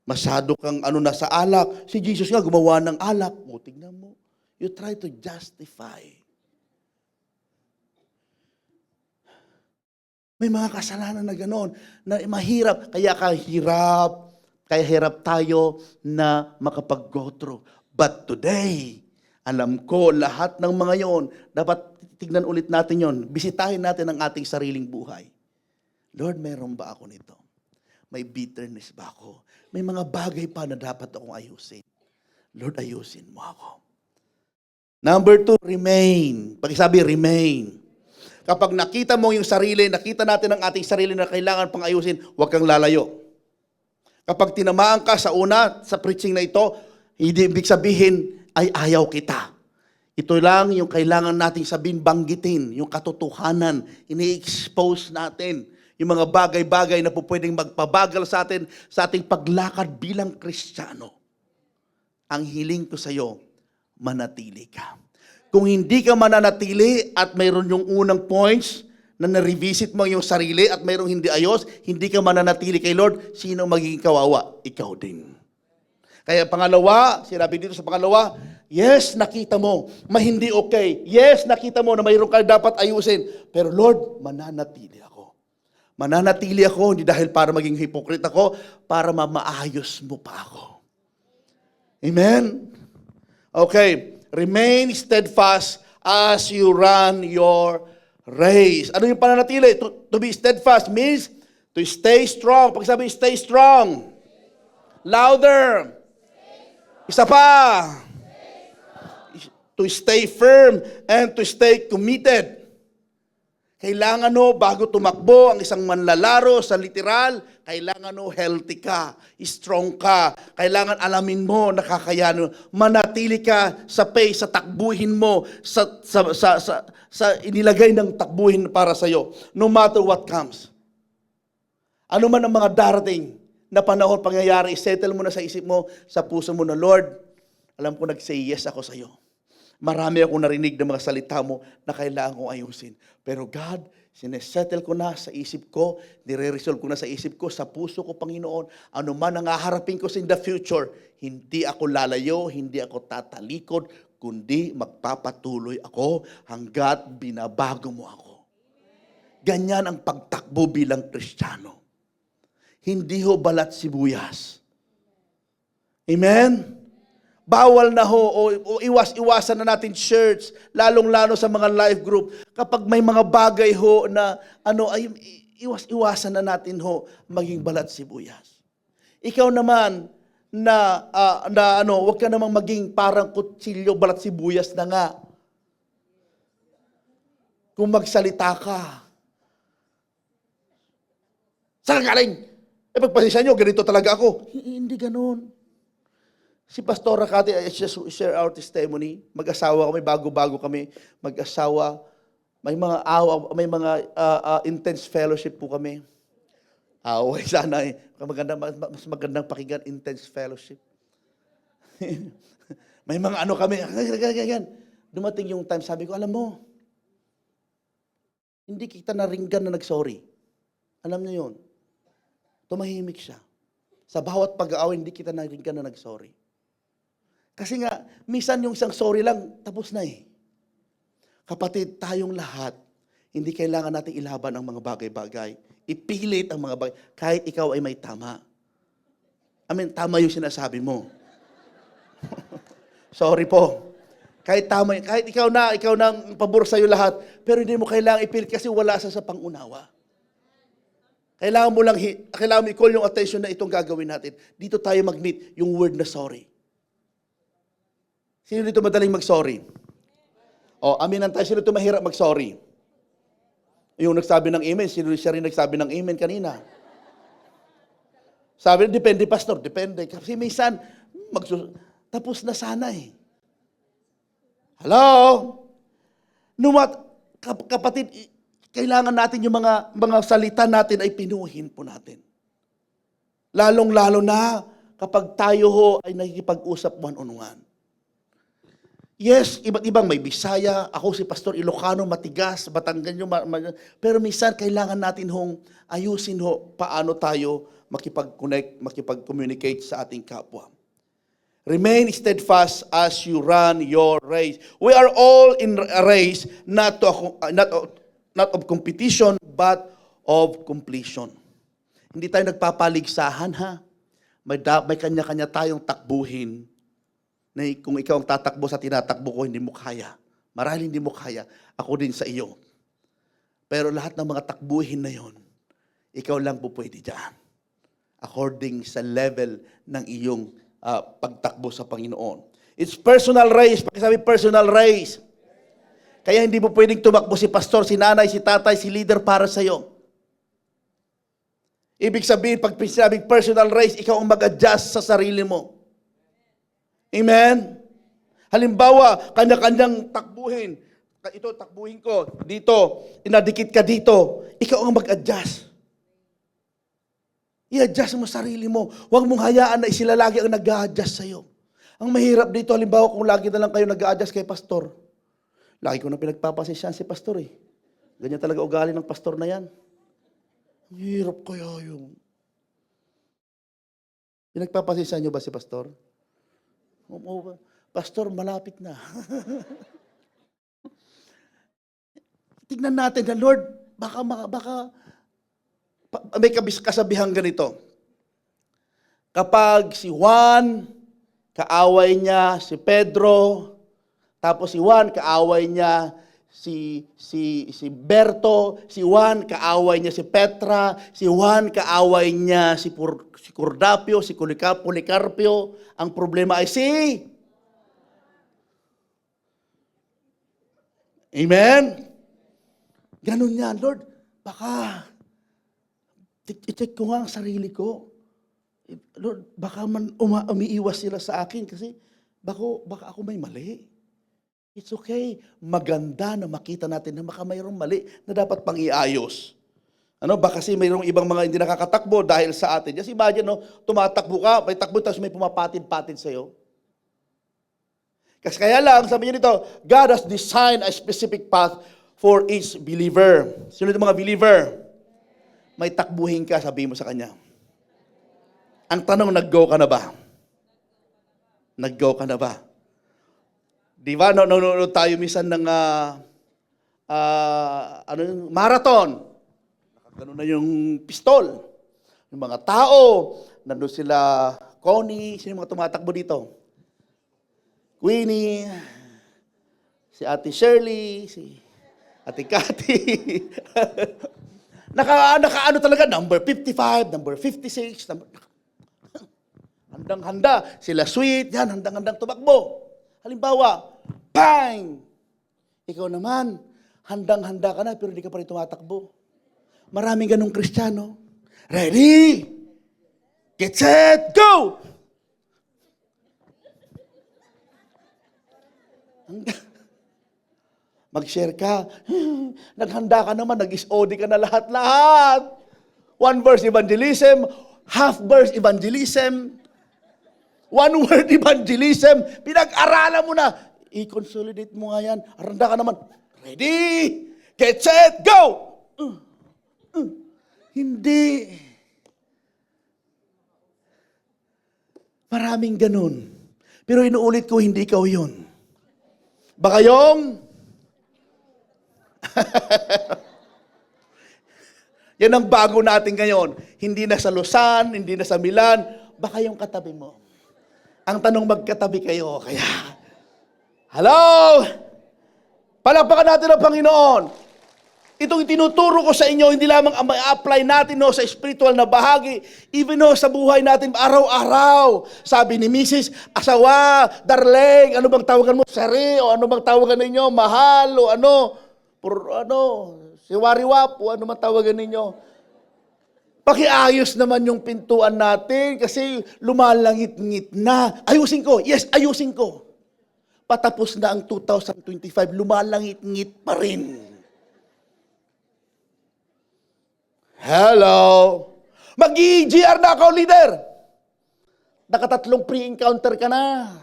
Masyado kang sa alak. Si Jesus nga gumawa ng alak. Tignan mo. You try to justify. May mga kasalanan na gano'n, na mahirap. Kaya hirap tayo na makapag-go through. But today, alam ko lahat ng mga yon, dapat tignan ulit natin yon. Bisitahin natin ang ating sariling buhay. Lord, meron ba ako nito? May bitterness ba ako? May mga bagay pa na dapat akong ayusin. Lord, ayusin mo ako. Number 2, remain. Pag-sabi, remain. Kapag nakita mo yung sarili, nakita natin ang ating sarili na kailangan pang ayusin, huwag kang lalayo. Kapag tinamaan ka sa preaching na ito, hindi ibig sabihin ay ayaw kita. Ito lang yung kailangan nating sabihin, banggitin, yung katotohanan, ini-expose natin, yung mga bagay-bagay na po pwedeng magpabagal sa atin, sa ating paglakad bilang Kristiyano. Ang hiling ko sa iyo, manatili ka. Kung hindi ka mananatili at mayroon yung unang points na na-revisit mo yung sarili at mayroong hindi ayos, hindi ka mananatili kay Lord, sino magiging kawawa? Ikaw din. Kaya pangalawa, sinabi dito sa pangalawa, yes, nakita mo, hindi okay. Yes, nakita mo na mayroon ka dapat ayusin. Pero Lord, mananatili ako. Mananatili ako, hindi dahil para maging hypocrite ako, para maayos mo pa ako. Amen? Okay. Remain steadfast as you run your race. Ano yung pananatili? To be steadfast means to stay strong. Pag sabi, stay strong. Louder. Isa pa. To stay firm and to stay committed. Kailangan bago tumakbo ang isang manlalaro sa literal, kailangan healthy ka, strong ka, kailangan alamin mo, nakakayanan, manatili ka sa pace, sa takbuhin mo, sa inilagay ng takbuhin para sa iyo, no matter what comes. Ano man ang mga darating na panahon, pangyayari, settle mo na sa isip mo, sa puso mo na, Lord, alam ko nag-say yes ako sa iyo. Marami akong narinig ng mga salita mo na kailangan kong ayusin. Pero God, sinesettle ko na sa isip ko, nire-resolve ko na sa isip ko, sa puso ko, Panginoon, ano man ang haharapin ko in the future, hindi ako lalayo, hindi ako tatalikod, kundi magpapatuloy ako hanggat binabago mo ako. Ganyan ang pagtakbo bilang Kristiyano. Hindi ho balat sibuyas. Amen? Bawal na ho, o iwas-iwasan na natin church, lalong-lalo sa mga life group. Kapag may mga bagay ho na, ay iwas-iwasan na natin ho, maging balat sibuyas. Ikaw naman, wag ka namang maging parang kutsilyo, balat sibuyas na nga. Kung magsalita ka. Saan galing? Pagpasensya nyo, ganito talaga ako. Hindi ganun. Si Pastora Cathy, I just share our testimony. Mag-asawa kami, bago-bago kami mag-asawa. May mga intense fellowship po kami. Away sana eh. Mas magandang pakinggan, intense fellowship. May mga kami, ganyan. Dumating yung time, sabi ko, alam mo, hindi kita naringgan na nag-sorry. Alam niyo yun. Tumahimik siya. Sa bawat pag-aaway, hindi kita naringgan na nag-sorry. Kasi nga, minsan yung isang sorry lang, tapos na eh. Kapatid, tayong lahat, hindi kailangan nating ilaban ang mga bagay-bagay. Ipilit ang mga bagay, kahit ikaw ay may tama. Tama yung sinasabi mo. Sorry po. Kahit ikaw na ang pabor sa'yo lahat, pero hindi mo kailangan ipilit kasi wala sa pangunawa. Kailangan mo i-call yung attention na itong gagawin natin. Dito tayo mag-meet yung word na sorry. Sino dito madaling mag-sorry? Aminan tayo, sino dito mahirap mag-sorry? Yung nagsabi ng amen, siya rin nagsabi ng amen kanina. Sabi, depende pastor, depende. Kasi minsan, tapos na sana eh. Hello? Kapatid, kailangan natin yung mga salita natin ay pinuhin po natin. Lalong-lalo na kapag tayo ho ay nakikipag-usap one-on-one. Yes, iba't ibang may Bisaya, ako si Pastor Ilocano, matigas, Batanggenyo, pero minsan kailangan natin ayusin paano tayo makipag-connect, makipag-communicate sa ating kapwa. Remain steadfast as you run your race. We are all in a race, not of competition, but of completion. Hindi tayo nagpapaligsahan ha. May kanya-kanya tayong takbuhin. Na kung ikaw ang tatakbo sa tinatakbo ko, hindi mo kaya. Marahil hindi mo kaya. Ako din sa iyo. Pero lahat ng mga takbuhin na yon, ikaw lang po pwede dyan. According sa level ng iyong pagtakbo sa Panginoon. It's personal race. Pakisabi, personal race. Kaya hindi mo pwedeng tumakbo si pastor, si nanay, si tatay, si leader para sa iyo. Ibig sabihin, pag sinabing personal race, ikaw ang mag-adjust sa sarili mo. Amen? Halimbawa, kanya-kanyang takbuhin. Ito, takbuhin ko. Dito, inadikit ka dito. Ikaw ang mag-adjust. I-adjust mo sarili mo. Huwag mong hayaan na sila lagi ang nag-a-adjust sa'yo. Ang mahirap dito, halimbawa, kung lagi na lang kayo nag-a-adjust kay pastor. Lagi ko na pinagpapasensyahan si pastor eh. Ganyan talaga ugali ng pastor na yan. Ang hirap kaya yung... Pinagpapasensyahan niyo ba si pastor? Pastor, malapit na. Tignan natin na, Lord, baka may kasabihan ganito. Kapag si Juan, kaaway niya si Pedro, tapos si Juan, kaaway niya si Berto, si Juan, kaaway niya si Petra, si Juan, kaaway niya si Cordapio, si Policarpio, ang problema ay Amen? Ganun yan, Lord, baka i-check ko nga ang sarili ko. Lord, baka umiiwas sila sa akin kasi baka ako may mali. It's okay. Maganda na makita natin na baka mayroong mali na dapat pang iayos. Baka kasi mayroong ibang mga hindi nakakatakbo dahil sa atin. Just imagine, tumatakbo ka, may takbo tapos may pumapatid-patid sa'yo. Kasi kaya lang, sabi niya dito, God has designed a specific path for each believer. Sino yung mga believer? May takbuhin ka, sabihin mo sa kanya. Ang tanong, nag-go ka na ba? Nag-go ka na ba? Di ba, nanonood tayo minsan ng marathon. Nakagano na yung pistol. Yung mga tao, nandun sila, Connie, sino yung mga tumatakbo dito? Queenie, si Ate Shirley, si Ate Cathy. Naka-ano talaga, number 55, number 56, handang-handa. Sila Sweet, yan, handang-handang tumakbo. Halimbawa, bang! Ikaw naman, handang-handa ka na, pero di ka pa rin tumatakbo. Maraming ganong Kristiyano. Ready? Get set, go! Mag-share ka. Naghanda ka naman, nag-SOD ka na lahat-lahat. One verse evangelism, half verse evangelism, one word evangelism. Pinag-aralan mo na. I-consolidate mo nga yan. Handa ka naman. Ready? Get set, go! Hindi. Maraming ganun. Pero inuulit ko, hindi ikaw yun. Baka yung yan ang bago natin ngayon. Hindi na sa Luzon, hindi na sa Milan, baka yung katabi mo. Ang tanong, magkatabi kayo. Kaya, hello! Palakpakan natin ang Panginoon. Itong itinuturo ko sa inyo, hindi lamang ang ma-apply natin no, sa spiritual na bahagi, even no, sa buhay natin araw-araw. Sabi ni Mrs., asawa, darling, ano bang tawagan mo? Sari, o ano bang tawagan ninyo? Mahal, o siwariwap, o ano bang tawagan ninyo? Pakiayos naman yung pintuan natin kasi lumalangit-ngit na. Ayusin ko, yes, ayusin ko. Patapos na ang 2025, lumalangit-ngit pa rin. Hello! Mag-EGR na ako, leader! Nakatatlong pre-encounter ka na.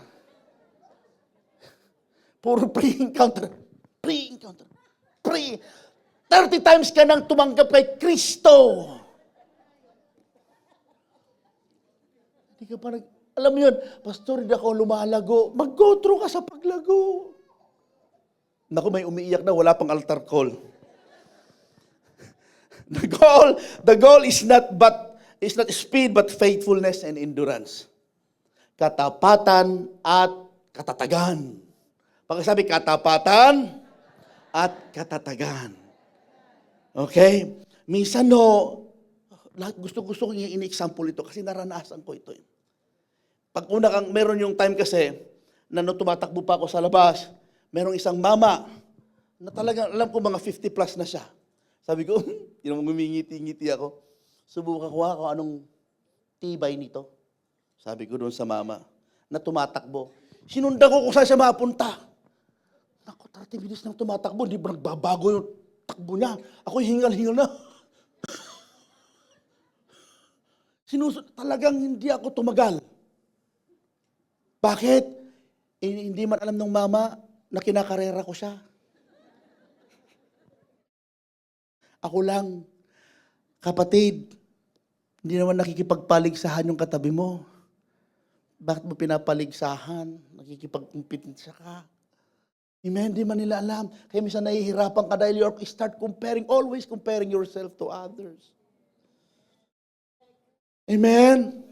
Puro pre-encounter. Pre-encounter. 30 times ka nang tumanggap kay Kristo. Hindi ka pa alam mo yun, Pastor, hindi ako lumalago. Mag-go through ka sa paglago. Naku, may umiiyak na, wala pang altar call. The goal is not speed but faithfulness and endurance. Katapatan at katatagan. Pagkasabi katapatan at katatagan. Okay? Minsan gusto ko ini-example ito kasi naranasan ko ito. Pag una meron yung time kasi na tumatakbo pa ako sa labas, merong isang mama na talagang alam ko mga 50 plus na siya. Sabi ko, yung ngumingiti-ngiti ako, subukan ko kung anong tibay nito. Sabi ko doon sa mama, na tumatakbo. Sinundan ko kung saan siya mapunta. Naku, 30 minutes nang tumatakbo, hindi ba nagbabago yung takbo niya? Ako hingal-hingal na. Talagang hindi ako tumagal. Bakit? Hindi man alam ng mama na kinakarera ko siya. Ako lang, kapatid, hindi naman nakikipagpaligsahan yung katabi mo. Bakit mo pinapaligsahan? Nakikipagkumpetensya ka. Amen, hindi man nila alam. Kaya minsan nahihirapan ka dahil you start always comparing yourself to others. Amen?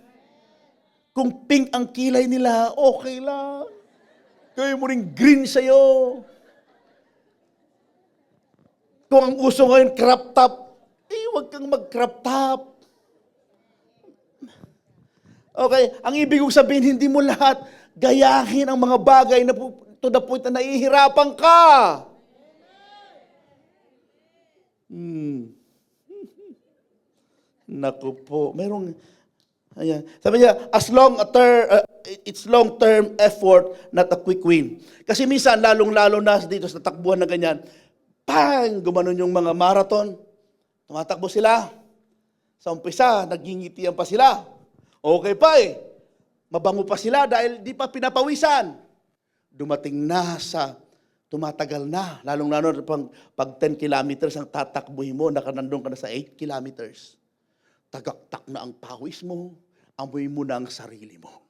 Kung pink ang kilay nila, okay lang. Kaya mo rin green sa'yo. Kung ang uso ngayon, crop top, huwag kang mag-crop top. Okay, ang ibig kong sabihin, hindi mo lahat gayahin ang mga bagay na to the point na nahihirapan ka. Naku po, ayan. Sabi niya, it's long-term effort, not a quick win. Kasi minsan, lalong-lalo na dito sa takbuhan na ganyan, gumanon yung mga marathon, tumatakbo sila. Sa umpisa, nagingitian pa sila. Okay pa Mabango pa sila dahil di pa pinapawisan. dumating na sa tumatagal na, lalong-lalo pag 10 kilometers ang tatakbuhin mo, nandun ka na sa 8 kilometers. Tagaktak na ang pawis mo, amoy mo na ang sarili mo.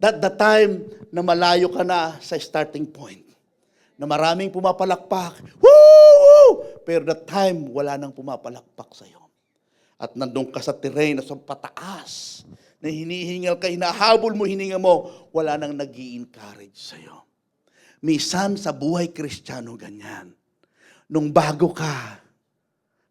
That the time na malayo ka na sa starting point, na maraming pumapalakpak, woo! Pero that time, wala nang pumapalakpak sa'yo. At nandun ka sa terrain na sa pataas, na hinihingal ka, hinahabol mo, hininga mo, wala nang nag-i-encourage sa'yo. Minsan sa buhay Kristiyano, ganyan. Nung bago ka,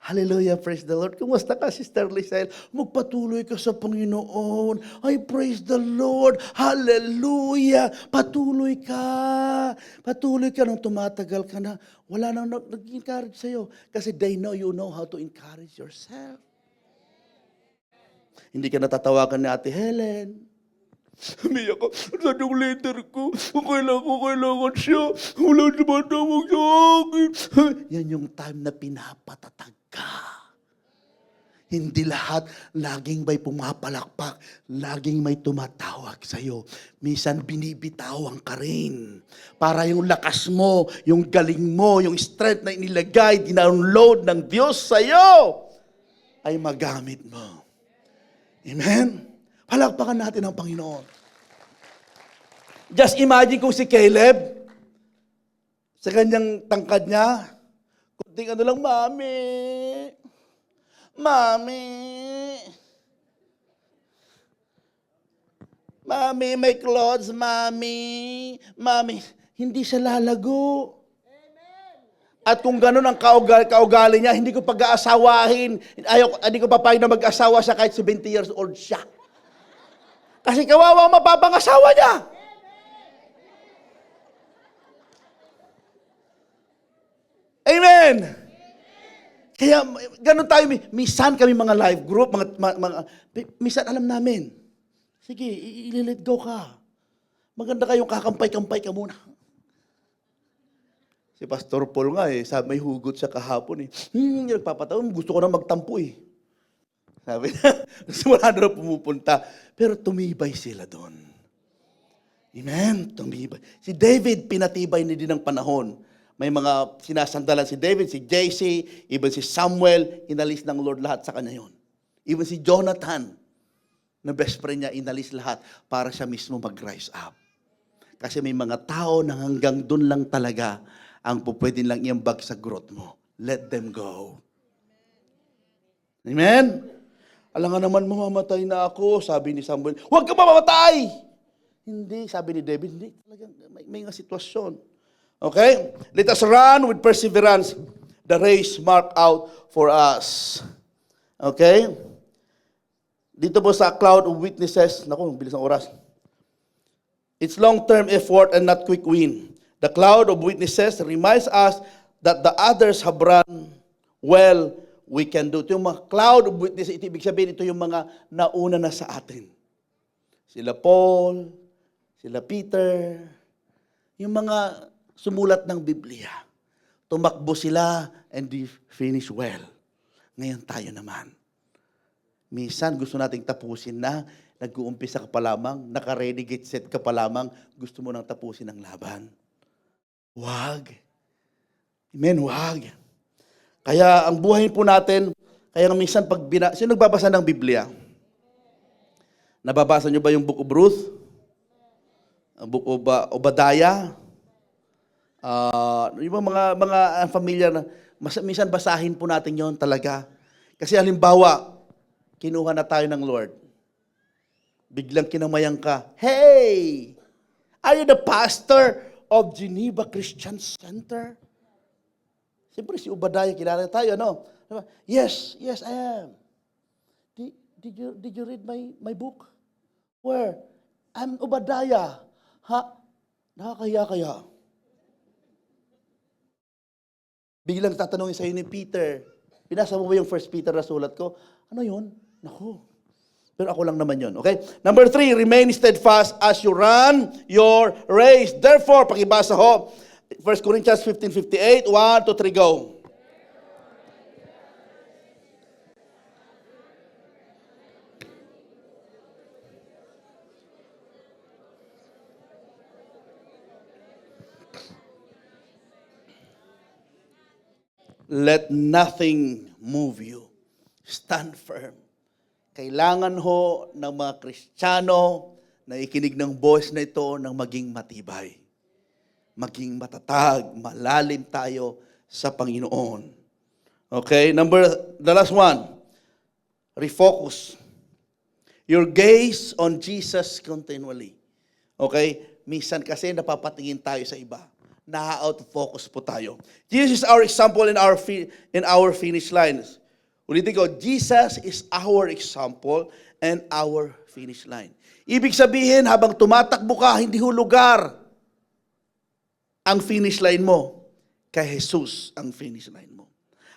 hallelujah, praise the Lord. Kumusta ka, Sister Lisel? Magpatuloy ka sa Panginoon. Ay, praise the Lord. Hallelujah. Patuloy ka. Patuloy ka nung tumatagal ka na. Wala nang nag-encourage sa'yo. Kasi they know you know how to encourage yourself. Hindi ka natatawagan ni Ate Helen. Umiyak ko, saan yung leader ko? Kailangan siya. Wala siya matawag sa akin. Yan yung time na pinapatatag ka. Hindi lahat laging may pumapalakpak, laging may tumatawag sa'yo. Minsan binibitawan ka rin. Para yung lakas mo, yung galing mo, yung strength na inilagay, dinownload ng Diyos sa'yo, ay magamit mo. Amen? Palakpakan natin ang Panginoon. Just imagine kung si Caleb, sa kanyang tangkad niya, kunting ano lang, Mami, may clothes, Mami. Hindi siya lalago. At kung ganun ang kaugali niya, hindi ko pag-aasawahin. Hindi ko papayag na mag-asawa siya kahit 70 years old siya. Kasi kawawa ang mapapangasawa niya. Amen. Kaya ganun tayo, minsan kami mga live group, minsan alam namin, sige, i-let go ka. Maganda kayong kakampay-kampay ka muna. Si Pastor Paul nga sabi, may hugot siya kahapon nagpapataon, gusto ko na magtampo Sabi niya, wala na pumupunta. Pero tumibay sila doon. Amen, tumibay. Si David, pinatibay ni din ng panahon. May mga sinasandalan si David, si JC, even si Samuel, inalis ng Lord lahat sa kanya yun. Even si Jonathan, na best friend niya, inalis lahat para siya mismo mag-rise up. Kasi may mga tao na hanggang doon lang talaga ang pupwede lang iambag sa growth mo. Let them go. Amen? Alam nga naman, mamamatay na ako, sabi ni Samuel. Huwag ka mamamatay! Hindi, sabi ni David, hindi. Talagang may nga sitwasyon. Okay? Let us run with perseverance the race marked out for us. Okay? Dito po sa cloud of witnesses, naku, bilis ng oras. It's long-term effort and not quick win. The cloud of witnesses reminds us that the others have run well, we can do. Ito yung mga cloud of witnesses, ibig sabihin ito yung mga nauna na sa atin. Sila Paul, sila Peter, yung mga sumulat ng Biblia. Tumakbo sila and they finish well. Ngayon tayo naman. Minsan gusto nating tapusin na, nag-uumpisa ka pa lamang, naka-ready get set ka pa lamang, gusto mo nang tapusin ang laban. Wag. Amen, wag. Kaya ang buhay po natin, kaya minsan sino nagbabasa ng Biblia? Nababasa nyo ba yung Book of Ruth? Ang Book of Obadiah? Yung mga familiar na, minsan basahin po natin yon talaga. Kasi halimbawa, kinuha na tayo ng Lord. Biglang kinamayang ka, hey! Are you the pastor of Geneva Christian Center? Siyempre si Obadiah, kilala tayo, no? Yes, I am. Did you read my book? Where? I'm Obadiah. Ha? Nakakaya. Biglang tatanungin sa'yo ni Peter, pinasa mo ba yung 1 Peter na sulat ko? Ano yun? Naku. Pero ako lang naman yun, okay? Number 3, remain steadfast as you run your race. Therefore, pakibasa ho, 1 Corinthians 15:58, 1, 2, 3, go. Let nothing move you. Stand firm. Kailangan ho ng mga Kristiyano na ikinig ng voice na ito ng maging matibay. Maging matatag, malalim tayo sa Panginoon. Okay, the last one. Refocus. Your gaze on Jesus continually. Okay? Minsan kasi napapatingin tayo sa iba. Na-out of focus po tayo. Jesus is our example in our finish lines. Ulitin ko, Jesus is our example and our finish line. Ibig sabihin, habang tumatakbo ka, hindi hulugar ang finish line mo. Kay Jesus ang finish line mo.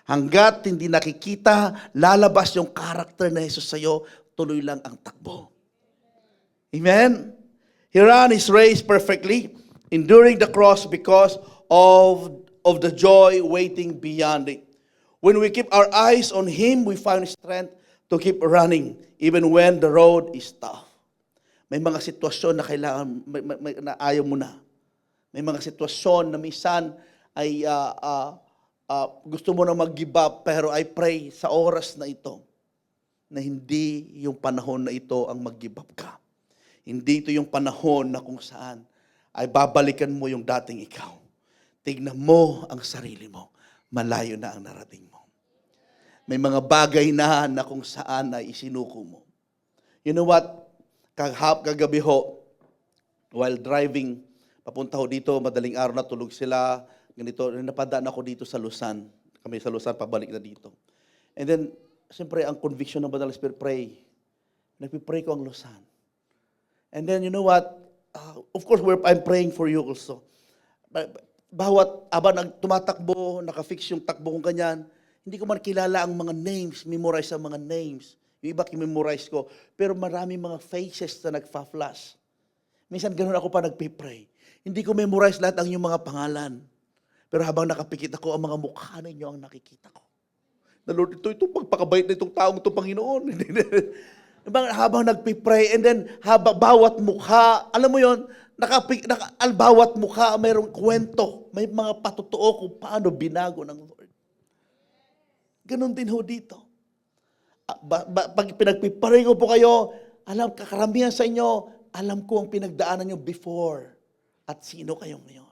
Hanggat hindi nakikita, lalabas yung karakter na Jesus sa'yo, tuloy lang ang takbo. Amen? He ran his race perfectly, enduring the cross because of the joy waiting beyond it. When we keep our eyes on Him, we find strength to keep running, even when the road is tough. May mga sitwasyon na kailangan, na ayaw mo na. May mga sitwasyon na minsan ay gusto mo na mag-give up, pero I pray sa oras na ito, na hindi yung panahon na ito ang mag-give up ka. Hindi ito yung panahon na kung saan ay babalikan mo yung dating ikaw. Tignan mo ang sarili mo. Malayo na ang narating mo. May mga bagay na kung saan ay isinuko mo. You know what? Kagabi ho, while driving, papunta ho dito, madaling araw na tulog sila, ganito, napadaan ako dito sa Luzon. Kami sa Luzon, pabalik na dito. And then, siyempre, ang conviction ng Banal na Spirit, pray. Nagpipray ko ang Luzon. And then, you know what? Of course, I'm praying for you also. Bawat tumatakbo, nakafix yung takbo kong ganyan, hindi ko man kilala ang mga names, memorize ang mga names. Yung iba memorize ko. Pero marami mga faces na nagfa-flash. Minsan ganun ako pa nagpipray. Hindi ko memorize lahat ang yung mga pangalan. Pero habang nakapikit ako, ang mga mukha ninyo ang nakikita ko. Na Lord, ito pagpakabait na itong taong ito, Panginoon. Habang nagpipray, and then bawat mukha, alam mo yon, bawat mukha mayroong kwento. May mga patutuo kung paano binago ng Lord. Ganon din ho dito. Pag pinagpipray ko po kayo, karamihan sa inyo, alam ko ang pinagdaanan nyo before at sino kayo ngayon.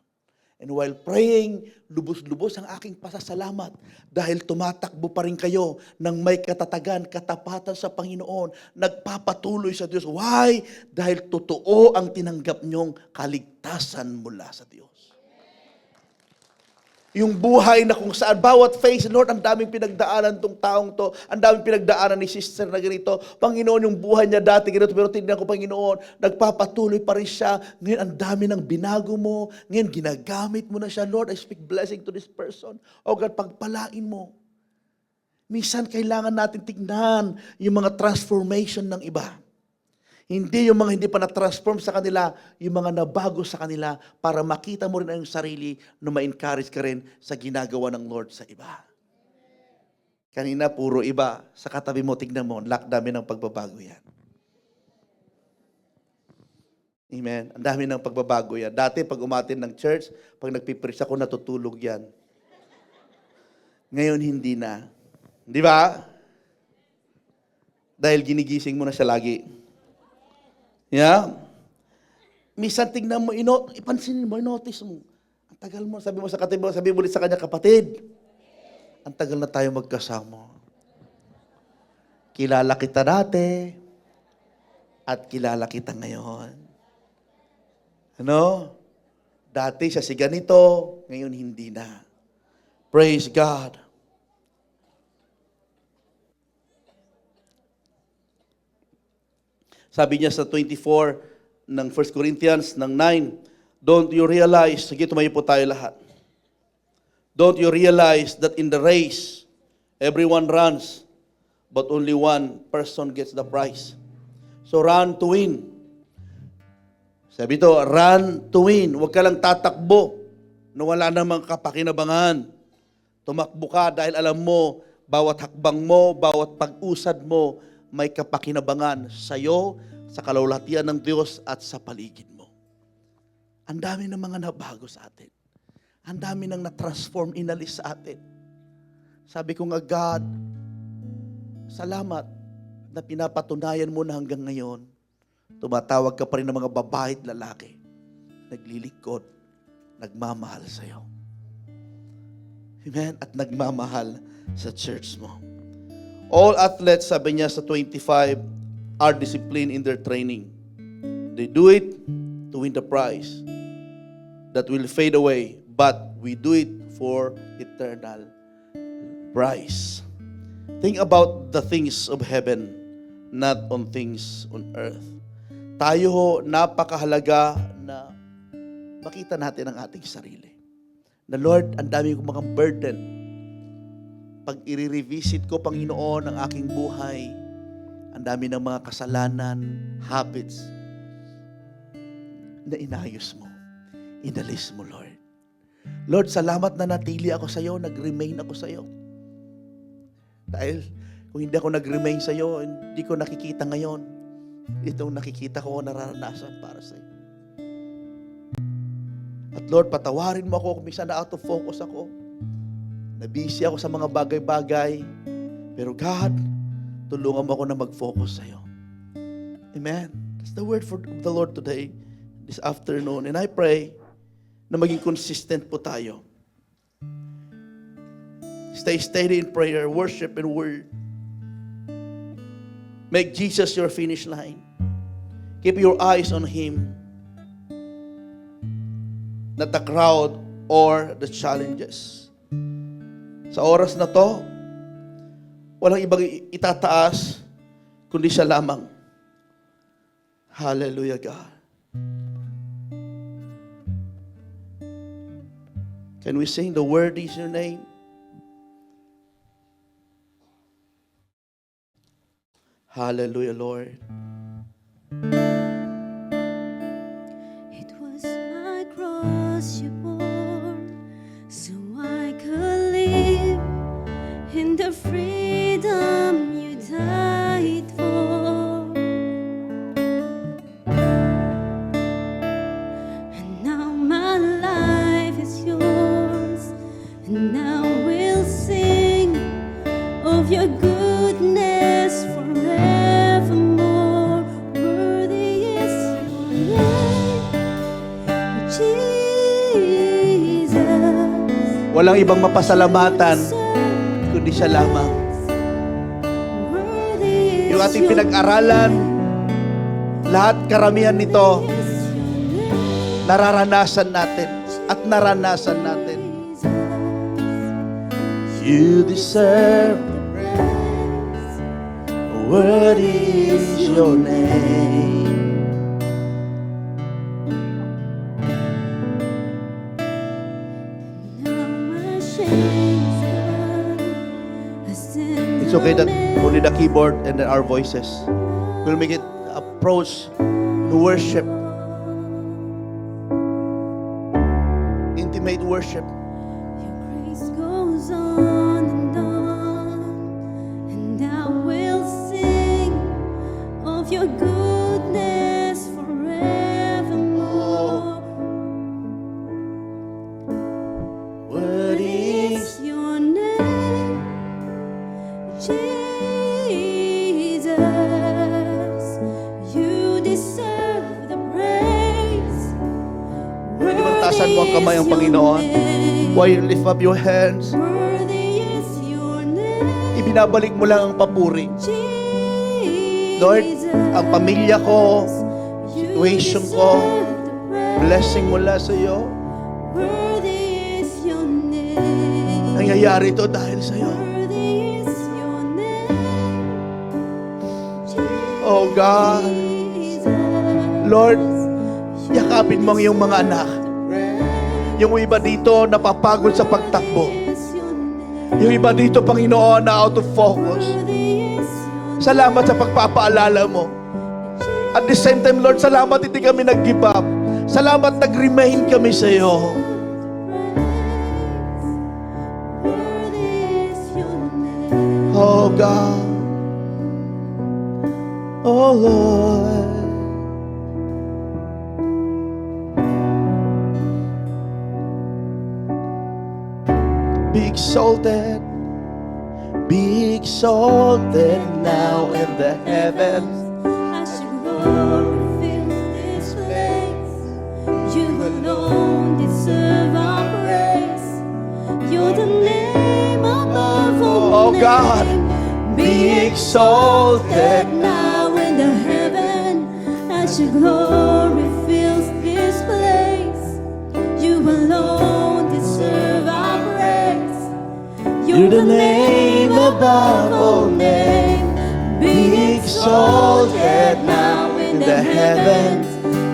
And while praying, lubos-lubos ang aking pasasalamat dahil tumatakbo pa rin kayo ng may katatagan, katapatan sa Panginoon, nagpapatuloy sa Diyos. Why? Dahil totoo ang tinanggap nyong kaligtasan mula sa Diyos. Yung buhay na kung saan, bawat face, Lord, ang daming pinagdaanan tong taong to, ang daming pinagdaanan ni sister na ganito. Panginoon, yung buhay niya dati ganito, pero tignan ko, Panginoon, nagpapatuloy pa rin siya. Ngayon, ang dami ng binago mo. Ngayon, ginagamit mo na siya. Lord, I speak blessing to this person. O God, pagpalain mo. Minsan, kailangan natin tignan yung mga transformation ng iba. Hindi yung mga hindi pa na-transform sa kanila, yung mga nabago sa kanila para makita mo rin ang sarili na ma-encourage ka rin sa ginagawa ng Lord sa iba. Kanina, puro iba. Sa katabi mo, tignan mo, dami ng pagbabago yan. Amen. Ang dami ng pagbabago yan. Dati, pag umatin ng church, pag nagpipreach ako, natutulog yan. Ngayon, hindi na. Di ba? Dahil ginigising mo na siya lagi. Yeah. Minsan tignan mo, ipansinin mo, inotice mo. Ang tagal mo, sabi mo sa katabi mo, sabi mo ulit sa kanya, kapatid, ang tagal na tayo magkasama. Kilala kita dati, at kilala kita ngayon. Ano? Dati siya si ganito, ngayon hindi na. Praise God. Sabi niya sa 24 ng 1 Corinthians ng 9, don't you realize, sige tumayo po tayo lahat. Don't you realize that in the race, everyone runs, but only one person gets the prize. So run to win. Sabi ito, run to win. Huwag ka lang tatakbo na wala namang kapakinabangan. Tumakbo ka dahil alam mo, bawat hakbang mo, bawat pag-usad mo, may kapakinabangan sa iyo, sa kalawalhatian ng Diyos at sa paligid mo. Ang dami ng mga nabago sa atin. Ang dami ng na-transform, inalis sa atin. Sabi ko nga, God, salamat na pinapatunayan mo na hanggang ngayon. Tumatawag ka pa rin ng mga babae at lalaki. Naglilingkod, nagmamahal sa iyo. Amen? At nagmamahal sa church mo. All athletes, sabi niya sa 25, are disciplined in their training. They do it to win the prize that will fade away, but we do it for eternal prize. Think about the things of heaven, not on things on earth. Tayo ho, napakahalaga na makita natin ang ating sarili. Na Lord, ang dami kong mga burden. Pag i-revisit ko, Panginoon, ang aking buhay, ang dami ng mga kasalanan, habits, na inayos mo. Inalis mo, Lord. Lord, salamat na natili ako sa iyo, nag-remain ako sa iyo. Dahil kung hindi ako nag-remain sa iyo, hindi ko nakikita ngayon. Itong nakikita ko, nararanasan para sa iyo. At Lord, patawarin mo ako kung minsan na out of focus ako. Nabisi ako sa mga bagay-bagay. Pero God, tulungan mo ako na mag-focus sa iyo. Amen. That's the word for the Lord today, this afternoon. And I pray na maging consistent po tayo. Stay steady in prayer, worship, and word. Make Jesus your finish line. Keep your eyes on Him, not the crowd or the challenges. Sa oras na to, walang ibang itataas, kundi siya lamang. Hallelujah, God. Can we sing the word is your name? Hallelujah, Lord. It was my cross you bore, so I could live in the freedom you died for. And now my life is yours, and now we'll sing of your goodness forevermore. Worthy is your name, Jesus. Walang ibang mapasalamatan, kundi siya lamang. Worthy Yung is ating your pinag-aralan, lahat karamihan nito, nararanasan natin at naranasan natin. You deserve, worthy is your name. It's okay that only the keyboard and then our voices will make it approach to worship, intimate worship. Your grace goes on, and I will sing of your goodness forevermore. Worthy is Your name, Jesus. You deserve the praise. Pwede bang taasan mo ang kamay ang Panginoon? While you lift up your hands, Worthy is your name, ibinabalik mo lang ang papuri. Jesus. Lord, ang pamilya ko, situation ko, blessing mula sa iyo. Worthy is your name. Nangyayari ito dahil sa iyo. Worthy is your name. Oh God, Lord, yakapin mo ang iyong mga anak. Yung iba dito napapagod sa pagtakbo. Yung iba dito, Panginoon, na out of focus. Salamat sa pagpapaalala mo. At the same time, Lord, salamat hindi kami nag-give up. Salamat nag-remain kami sa iyo. Oh God. Oh Lord. Be exalted. exalted now in the heavens. As your glory fills this place, you alone deserve our praise. You're the name above all Oh God, names. be exalted now in the heaven. As your glory fills this place, you alone deserve our praise. You're the name above all names. Be exalted now in the heavens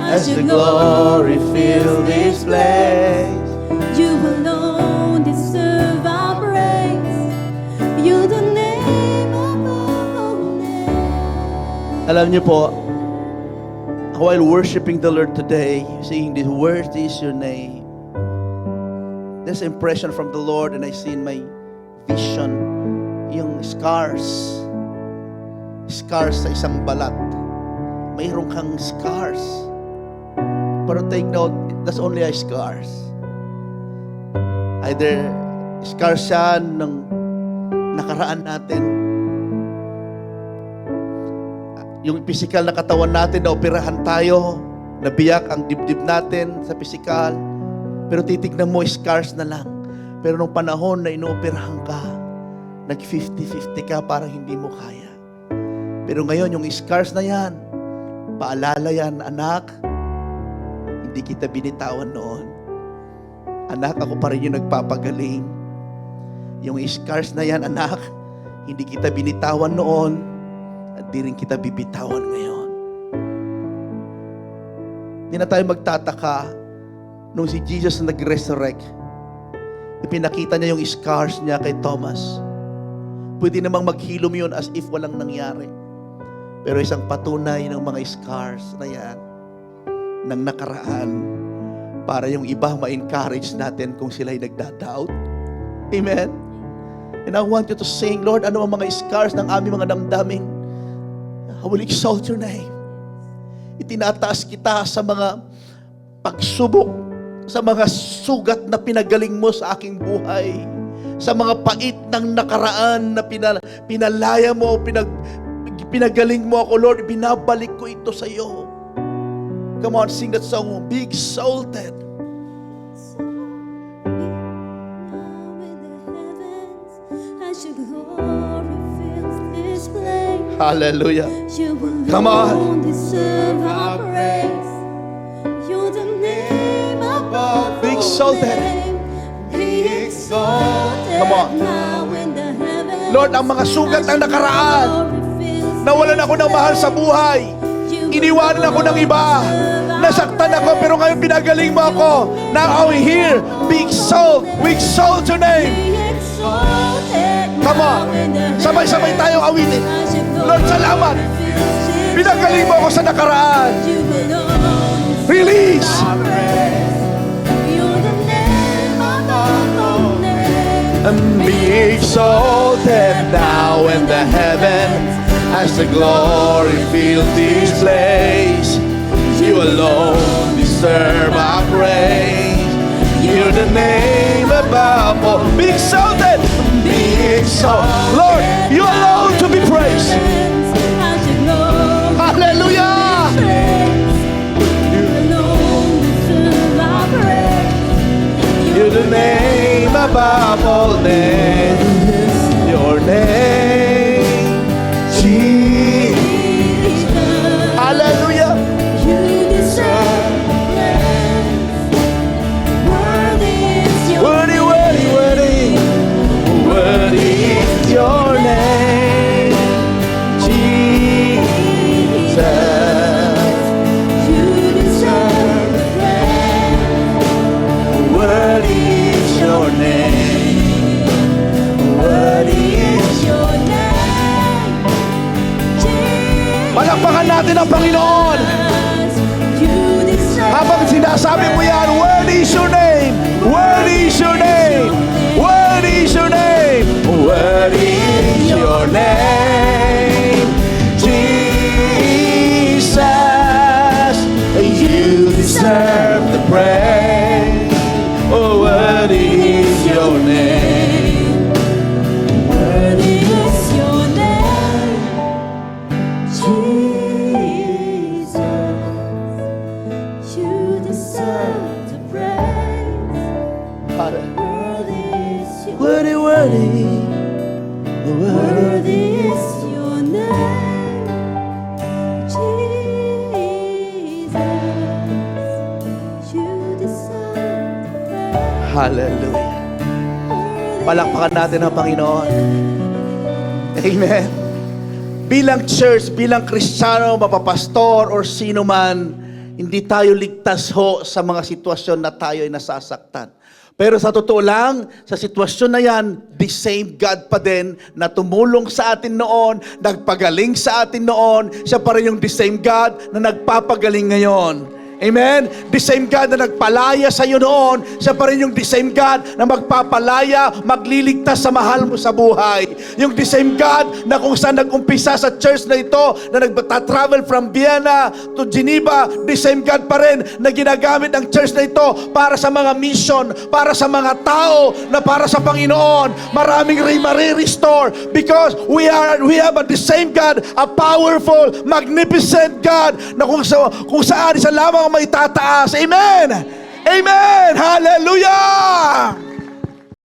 as your glory fills this place. You alone deserve our praise. You're the name above all names. Alam niyo po, while worshiping the Lord today, saying this, worthy is your name, there's impression from the Lord, and I see in my vision yung scars sa isang balat. Mayroon kang scars. Pero take note, that's only a scars. Either scars siya ng nakaraan natin, yung physical na katawan natin, na operahan tayo, nabiyak ang dibdib natin sa physical, pero titignan mo, scars na lang. Pero nung panahon na inooperahan ka, nag 50-50 ka, parang hindi mo kaya. Pero ngayon, yung scars na yan, paalala yan, anak, hindi kita binitawan noon. Anak, ako pa rin yung nagpapagaling. Yung scars na yan, anak, hindi kita binitawan noon, at di rin kita bibitawan ngayon. Hindi na tayo magtataka nung si Jesus na nag-resurrect. Ipinakita niya yung scars niya kay Thomas. Pwede namang maghilom yun as if walang nangyari. Pero isang patunay ng mga scars na yan, ng nakaraan, para yung iba ma-encourage natin kung sila'y nagda-doubt. Amen? And I want you to sing, Lord, ano ang mga scars ng aming mga damdamin? I will exalt your name. Itinataas kita sa mga pagsubok, sa mga sugat na pinagaling mo sa aking buhay, sa mga pait ng nakaraan na pinalaya mo, pinagaling mo ako, Lord, binabalik ko ito sa iyo. Come on, sing that song, Be Exalted. Hallelujah. Come on. Deserve our praise. You're the name above Be all exalted. name. Be exalted. Come on. Now in the heavens. Lord, ang mga sugat ng nakaraan, nawalan ako ng mahal sa buhay, iniwanan ako ng iba, nasaktan ako, pero ngayon pinagaling mo ako. Now I'm here. Be exalted. We exalt your name. Come on. Sabay-sabay tayong awitin. Lord, salamat. Pinagaling mo ako sa nakaraan. Release. And be exalted now in the heavens as the glory fills this place. You alone deserve our praise. You're the name above all. Be exalted. Be exalted. Lord, you alone to be praised. Hallelujah. You're the name above all names. Your name, Jesus. Hallelujah. Worthy, worthy, worthy. Worthy is your name, Jesus. Worthy is your name. Worthy is your name. Palakpakan natin ang Panginoon. Habang sinasabi mo yan, worthy is your name. Worthy is your name. Worthy is your name. Worthy is your name. Jesus, you deserve the praise. Oh, worthy is your name. Worthy is your you deserve the praise. Worthy is your Worthy, worthy, worthy. Worthy is your name, Jesus. You deserve the praise. Hallelujah. Palakpakan natin ang Panginoon. Amen. Bilang church, bilang Kristiyano, mapapastor, or sino man, hindi tayo ligtas ho sa mga sitwasyon na tayo ay nasasaktan. Pero sa totoo lang, sa sitwasyon na yan, the same God pa din na tumulong sa atin noon, nagpagaling sa atin noon, siya pa rin yung the same God na nagpapagaling ngayon. Amen? The same God na nagpalaya sa iyo noon, siya pa rin yung the same God na magpapalaya, magliligtas sa mahal mo sa buhay. Yung the same God na kung saan nag-umpisa sa church na ito, na nagta-travel from Vienna to Geneva, the same God pa rin na ginagamit ang church na ito para sa mga mission, para sa mga tao na para sa Panginoon. Maraming restore because we have the same God, a powerful, magnificent God na kung saan isa lamang may tataas. Amen! Amen! Hallelujah!